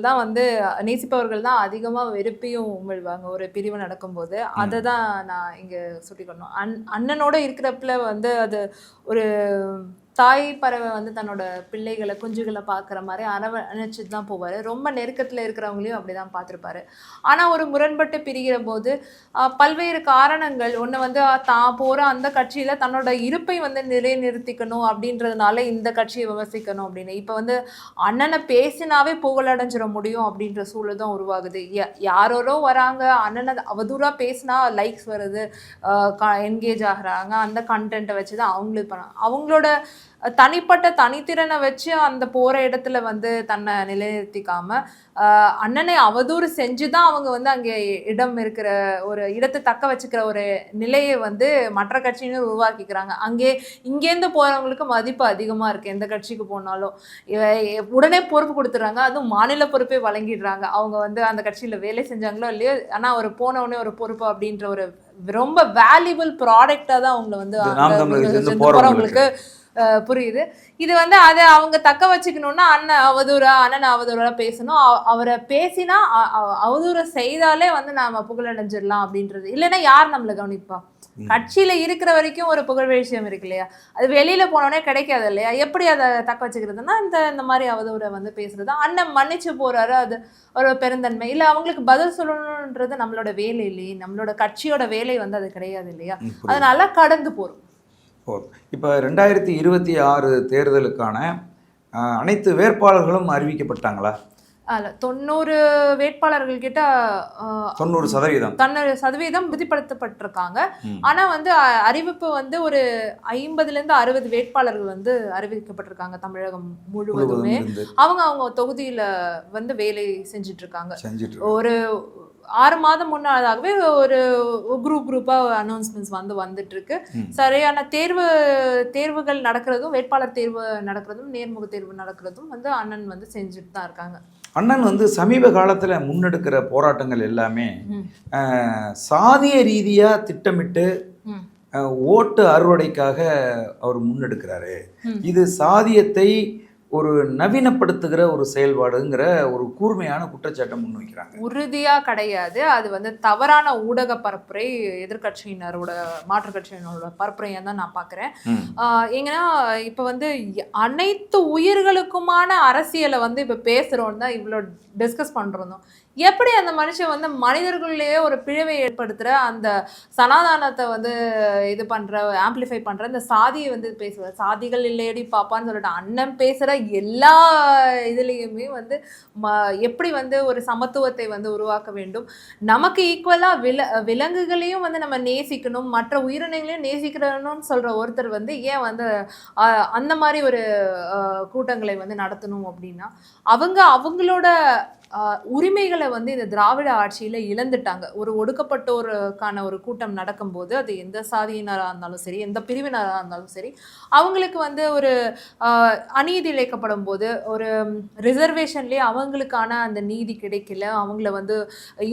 தான் அதிகமா வெறுப்பையும் உமிழ்வாங்க ஒரு பிரிவு நடக்கும்போது. அதை தான் நான் இங்க சுட்டிக்கணும். அண்ணனோட இருக்கிறப்பல வந்து அது ஒரு தாய் பறவை வந்து தன்னோட பிள்ளைகளை குஞ்சுகளை பார்க்குற மாதிரி அரவணைச்சிட்டு தான் போவார். ரொம்ப நெருக்கத்தில் இருக்கிறவங்களையும் அப்படி தான் பார்த்துருப்பாரு. ஆனால் ஒரு முரண்பட்டு பிரிகிற போது பல்வேறு காரணங்கள் ஒன்று வந்து தான் போகிற அந்த கட்சியில் தன்னோட இருப்பை வந்து நிலைநிறுத்திக்கணும் அப்படின்றதுனால இந்த கட்சியை விமர்சிக்கணும் அப்படின்னு. இப்போ வந்து அண்ணனை பேசினாவே புகழடைஞ்சிட முடியும் அப்படின்ற சூழல் தான் உருவாகுது. யாரோரோ வராங்க, அண்ணனை அவதூறாக பேசினா லைக்ஸ் வருது, என்கேஜ் ஆகுறாங்க, அந்த கண்டென்ட்டை வச்சு தான் அவங்களுக்கு பண்ணாங்க. அவங்களோட தனிப்பட்ட தனித்திறனை வச்சு அந்த போற இடத்துல வந்து தன்னை நிலைநிறுத்திக்காம அண்ணனை அவதூறு செஞ்சுதான் அவங்க வந்து அங்கே இடம் இருக்கிற ஒரு இடத்தை தக்க வச்சுக்கிற ஒரு நிலையை வந்து மற்ற கட்சியினர் உருவாக்கிக்கிறாங்க. இங்கேருந்து போறவங்களுக்கு மதிப்பு அதிகமா இருக்கு. எந்த கட்சிக்கு போனாலும் உடனே பொறுப்பு கொடுத்துறாங்க, அதுவும் மாநில பொறுப்பே வழங்கிடுறாங்க. அவங்க வந்து அந்த கட்சியில வேலை செஞ்சாங்களோ இல்லையோ, ஆனா ஒரு போன உடனே ஒரு பொறுப்பு அப்படின்ற ஒரு ரொம்ப வேல்யூபிள் ப்ராடக்டா தான் அவங்களை வந்து போறவங்களுக்கு புரியுது. இது வந்து அதை அவங்க தக்க வச்சுக்கணும்னா அண்ணனை அவதூறா பேசணும். அவரை பேசினா அவதூற செய்தாலே வந்து நாம புகழடைஞ்சிடலாம் அப்படின்றது. இல்லைன்னா யார் நம்மளை கவனிப்பா? கட்சியில இருக்கிற வரைக்கும் ஒரு புகழ் விஷயம் இருக்கு இல்லையா, அது வெளியில போனோடனே கிடைக்காது இல்லையா? எப்படி அதை தக்க வச்சுக்கிறதுனா இந்த மாதிரி அவதூறை வந்து பேசுறது. அண்ணன் மன்னிச்சு போறாரு, அது ஒரு பெருந்தன்மை. இல்லை அவங்களுக்கு பதில் சொல்லணுன்றது நம்மளோட வேலை இல்லையே, நம்மளோட கட்சியோட வேலை வந்து அது கிடையாது இல்லையா? அதனால கடந்து போறோம். இப்போ 2026 தேர்தலுக்கான அனைத்து வேட்பாளர்களும் அறிவிக்கப்பட்டாங்களா? 90 வேட்பாளர்கள் கிட்ட 90% உறுதிப்படுத்தப்பட்டிருக்காங்க. ஆனா வந்து அறிவிப்பு வந்து ஒரு 50லேருந்து 60 வேட்பாளர்கள் வந்து அறிவிக்கப்பட்டிருக்காங்க தமிழகம் முழுவதுமே. அவங்க தொகுதியில வந்து வேலை செஞ்சுட்டு இருக்காங்க. ஒரு 6 மாதம் முன்னாதாகவே ஒரு குரூப்பா அனௌன்ஸ்மெண்ட்ஸ் வந்துட்டு இருக்கு. சரியான தேர்வுகள் நடக்கிறதும், வேட்பாளர் தேர்வு நடக்கிறதும், நேர்முக தேர்வு நடக்கிறதும் வந்து அண்ணன் வந்து செஞ்சுட்டு தான் இருக்காங்க. அண்ணன் வந்து சமீப காலத்துல முன்னெடுக்கிற போராட்டங்கள் எல்லாமே சாதிய ரீதியா திட்டமிட்டு ஓட்டு அறுவடைக்காக அவர் முன்னெடுக்கிறாரு. இது சாதியத்தை ஒரு நவீனப்படுத்துகிற ஒரு செயல்பாடுங்கிற ஒரு கூர்மையான குற்றச்சாட்டை முன்வைக்கிறாங்க. உறுதியா கிடையாது. அது வந்து தவறான ஊடக பரப்புரை, எதிர்கட்சியினரோட மாற்று கட்சியினரோட பரப்புரையா தான் நான் பாக்குறேன். ஏங்கன்னா இப்ப வந்து அனைத்து உயிர்களுக்குமான அரசியலை வந்து இப்ப பேசுறோம் தான் இவ்வளோ டிஸ்கஸ் பண்றோம். எப்படி அந்த மனுஷன் வந்து மனிதர்களுடைய ஒரு பிழவை ஏற்படுத்துற அந்த சனாதானத்தை வந்து இது பண்ற, ஆம்பிளிஃபை பண்ற இந்த சாதியை வந்து பேசுற, சாதிகள் இல்லையடி பாப்பான்னு சொல்லிட்டு அண்ணன் பேசுற எல்லா இதுலேயுமே வந்து எப்படி வந்து ஒரு சமத்துவத்தை வந்து உருவாக்க வேண்டும், நமக்கு ஈக்குவலா விலங்குகளையும் வந்து நம்ம நேசிக்கணும், மற்ற உயிரினங்களையும் நேசிக்கணும்னு சொல்ற ஒருத்தர் வந்து ஏன் வந்து அந்த மாதிரி ஒரு கூட்டங்களை வந்து நடத்தணும் அப்படின்னா, அவங்களோட உரிமைகளை வந்து இந்த திராவிட ஆட்சியில இழந்துட்டாங்க. ஒரு ஒடுக்கப்பட்டோருக்கான ஒரு கூட்டம் நடக்கும்போது அது எந்த சாதியினராக இருந்தாலும் சரி, எந்த பிரிவினராக இருந்தாலும் சரி, அவங்களுக்கு வந்து ஒரு அநீதி இழைக்கப்படும் போது ஒரு ரிசர்வேஷன்லேயே அவங்களுக்கான அந்த நீதி கிடைக்கல, அவங்கள வந்து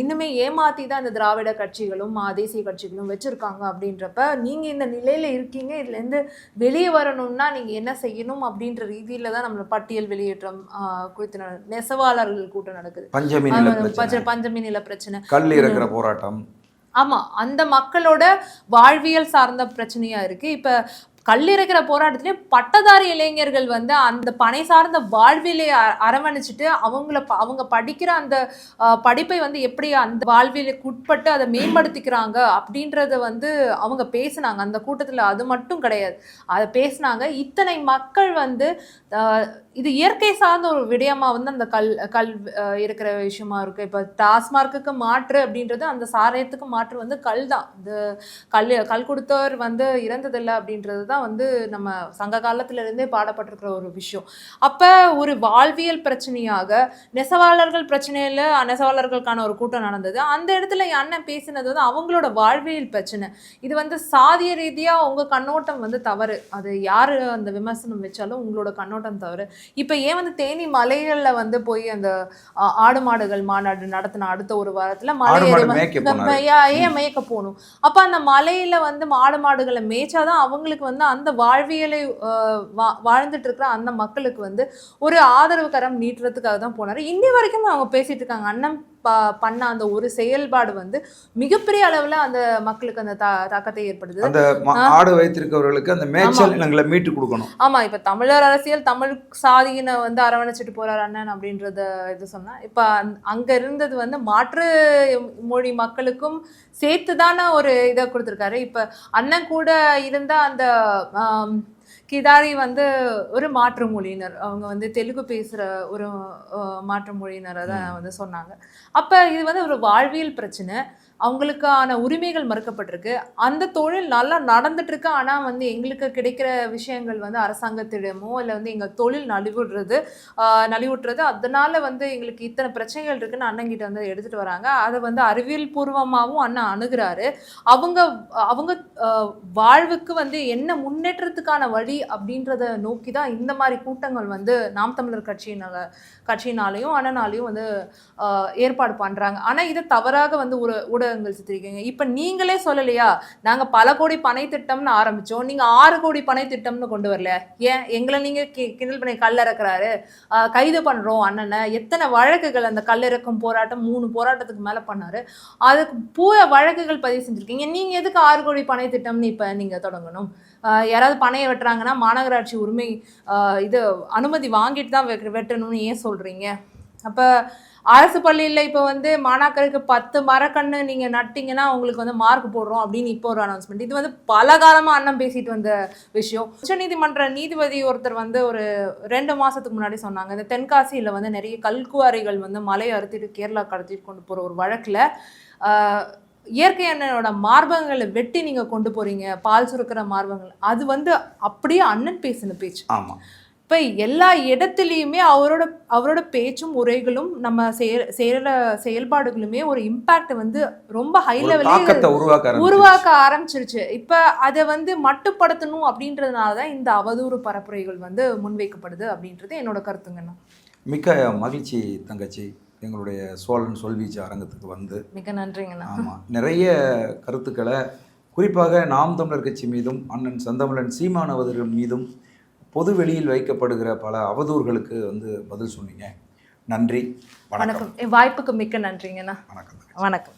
இன்னுமே ஏமாத்தி தான் இந்த திராவிட கட்சிகளும் தேசிய கட்சிகளும் வச்சிருக்காங்க. அப்படின்றப்ப நீங்க இந்த நிலையில இருக்கீங்க, இதுலேருந்து வெளியே வரணும்னா நீங்க என்ன செய்யணும் அப்படின்ற ரீதியில தான் நம்மள பட்டியல் வெளியேற்றம் குறித்து நெசவாளர்கள் கூட்டம் பஞ்சமி நில பிரச்சனை, கல் இறக்குற போராட்டம். ஆமா, அந்த மக்களோட வாழ்வியல் சார்ந்த பிரச்சனையா இருக்கு. இப்ப கல்லிறக்கிற போராட்டத்திலே பட்டதாரி இளைஞர்கள் வந்து அந்த பனை சார்ந்த வாழ்வியலை அரவணைச்சிட்டு அவங்க படிக்கிற அந்த படிப்பை வந்து எப்படி அந்த வாழ்வியலுக்கு உட்பட்டு அதை மேம்படுத்திக்கிறாங்க அப்படின்றத வந்து அவங்க பேசினாங்க அந்த கூட்டத்தில். அது மட்டும் கிடையாது, அதை பேசினாங்க. இத்தனை மக்கள் வந்து இது இயற்கை சார்ந்த ஒரு விடயமா வந்து அந்த கல் இருக்கிற விஷயமா இருக்கு. இப்போ டாஸ்மார்க்குக்கு மாற்று அப்படின்றது, அந்த சாராயத்துக்கு மாற்று வந்து கல் தான். இந்த கல் கொடுத்தவர் வந்து இறந்ததில்லை அப்படின்றது தான் வந்து நம்ம சங்க காலத்துல இருந்தே பாடப்பட்டிருக்கிற ஒரு விஷயம். அப்ப ஒரு வாழ்வியல் பிரச்சனையாக நெசவாளர்கள் பிரச்சனையில நெசவாளர்களுக்கான ஒரு கூட்டம் நடந்தது. அந்த இடத்துல அண்ணன் பேசினது வந்து அவங்களோட வாழ்வியல் பிரச்சனை. இது வந்து சாதிய ரீதியா உங்க கண்ணோட்டம் வந்து தவறு, அது யாரு அந்த விமர்சனம் வச்சாலும் உங்களோட கண்ணோட்டம் தவறு. இப்போ ஏன் வந்து தேனி மலைகள்ல வந்து போய் அந்த ஆடு மாடுகள் மாநாடு நடத்தின அடுத்த ஒரு வாரத்துல மலை ஏன் மேய்க்க போகணும்? அப்ப அந்த மலையில வந்து மாடு மாடுகளை மேய்ச்சாதான் அவங்களுக்கு வந்து அந்த வாழ்வியலை வாழ்ந்துட்டு இருக்கிற அந்த மக்களுக்கு வந்து ஒரு ஆதரவு கரம் நீட்டுறதுக்காக தான் போனாரு. இன்னி வரைக்கும் அவங்க பேசிட்டு இருக்காங்க. அண்ணன் பண்ண அந்த ஒரு செயல்பாடு வந்து மிகப்பெரிய அளவுல அந்த மக்களுக்கு அந்த தாக்கத்தை ஏற்படுது. அந்த ஆடு வைத்திருக்கவர்களுக்கு அந்த மேய்ச்சல் நிலங்களை மீட்டு கொடுக்கணும். ஆமா, இப்ப தமிழர் அரசியல் தமிழ் சாதியினை வந்து அரவணைச்சிட்டு போறார் அண்ணன் அப்படின்றத இது சொன்னா, இப்ப அங்க இருந்தது வந்து மாற்று மொழி மக்களுக்கும் சேர்த்துதான ஒரு இதை கொடுத்துருக்காரு. இப்ப அண்ணன் கூட இருந்த அந்த கிதாரி வந்து ஒரு மாற்று மொழியினர், அவங்க வந்து தெலுங்கு பேசுகிற ஒரு மாற்று மொழியினரை தான் வந்து சொன்னாங்க. அப்போ இது வந்து ஒரு வாழ்வியல் பிரச்சனை, அவங்களுக்கான உரிமைகள் மறுக்கப்பட்டிருக்கு. அந்த தொழில் நல்லா நடந்துட்டு இருக்கு. ஆனால் வந்து எங்களுக்கு கிடைக்கிற விஷயங்கள் வந்து அரசாங்கத்திடமோ இல்லை வந்து எங்கள் தொழில் நலிவுட்டுறது அதனால வந்து எங்களுக்கு இத்தனை பிரச்சனைகள் இருக்குன்னு அண்ணங்கிட்ட வந்து எடுத்துட்டு வராங்க. அதை வந்து அறிவியல் பூர்வமாகவும் அண்ணன் அணுகிறாரு. அவங்க அவங்க வாழ்வுக்கு வந்து என்ன முன்னேற்றத்துக்கான வழி அப்படின்றத நோக்கி தான் இந்த மாதிரி கூட்டங்கள் வந்து நாம் தமிழர் கட்சியினாலையும் அண்ணனாலையும் வந்து ஏற்பாடு பண்றாங்க. ஆனா இதை தவறாக வந்து ஊடகங்கள் சித்தரிக்கீங்க. இப்ப நீங்களே சொல்லலையா, நாங்க பல கோடி பனை திட்டம்னு ஆரம்பிச்சோம், நீங்க 6 கோடி பனை திட்டம்னு கொண்டு வரல, ஏன் எங்களை நீங்க கிண்டல் பண்ணி கல்லிறக்குறாரு, கைது பண்றோம் அண்ணனை, எத்தனை வழக்குகள் அந்த கல்லிறக்கும் போராட்டம் 3 போராட்டத்துக்கு மேல பண்ணாரு, அதுக்கு வழக்குகள் பதிவு செஞ்சிருக்கீங்க. நீங்க எதுக்கு 6 கோடி பனை திட்டம்னு இப்ப நீங்க தொடங்கணும்? யாராவது பனையை வெட்டுறாங்கன்னா மாநகராட்சி உரிமை இது அனுமதி வாங்கிட்டு தான் வெட்டணும்னு ஏன் சொல்றீங்க? அப்ப அரசு பள்ளியில் இப்போ வந்து மாணாக்கருக்கு 10 மரக்கன்று நீங்கள் நட்டிங்கன்னா உங்களுக்கு வந்து மார்க் போடுறோம் அப்படின்னு இப்போ ஒரு அனௌன்ஸ்மெண்ட். இது வந்து பல காலமாக அண்ணன் பேசிட்டு வந்த விஷயம். உச்சநீதிமன்ற நீதிபதி ஒருத்தர் வந்து ஒரு 2 மாதத்துக்கு முன்னாடி சொன்னாங்க, இந்த தென்காசியில் வந்து நிறைய கல்குவாரிகள் வந்து மலையை அறுத்திட்டு கேரளா கடத்திட்டு கொண்டு போகிற ஒரு வழக்கில் இயற்கை அண்ணனோட மார்பகங்களை வெட்டி நீங்கள் கொண்டு போகிறீங்க, பால் சுரக்கிற மார்பகங்கள், அது வந்து அப்படியே அண்ணன் பேசின பேச்சு. ஆமாம். இப்போ எல்லா இடத்துலையுமே அவரோட பேச்சும் உரைகளும் நம்ம செயல்பாடுகளுமே ஒரு இம்பாக்ட் வந்து ரொம்ப ஹை லெவலில் உருவாக்க ஆரம்பிச்சிருச்சு. இப்போ அதை வந்து மட்டுப்படுத்தணும் அப்படின்றதுனால தான் இந்த அவதூறு பரப்புரைகள் வந்து முன்வைக்கப்படுது அப்படின்றது என்னோட கருத்துங்கண்ணா. மிக்க மகிழ்ச்சி தங்கச்சி, எங்களுடைய சோழன் சொல்வீச்சு அரங்கத்துக்கு வந்து. மிக நன்றிங்கண்ணா. ஆமாம், நிறைய கருத்துக்களை குறிப்பாக நாம் தமிழர் கட்சி மீதும் அண்ணன் செந்தமிழன் சீமான் அவர்கள் மீதும் பொது வெளியில் வைக்கப்படுகிற பல அவதூறுகளுக்கு வந்து பதில் சொன்னீங்க. நன்றி, வணக்கம். வாய்ப்புக்கு மிக்க நன்றிங்கண்ணா. வணக்கம். வணக்கம்.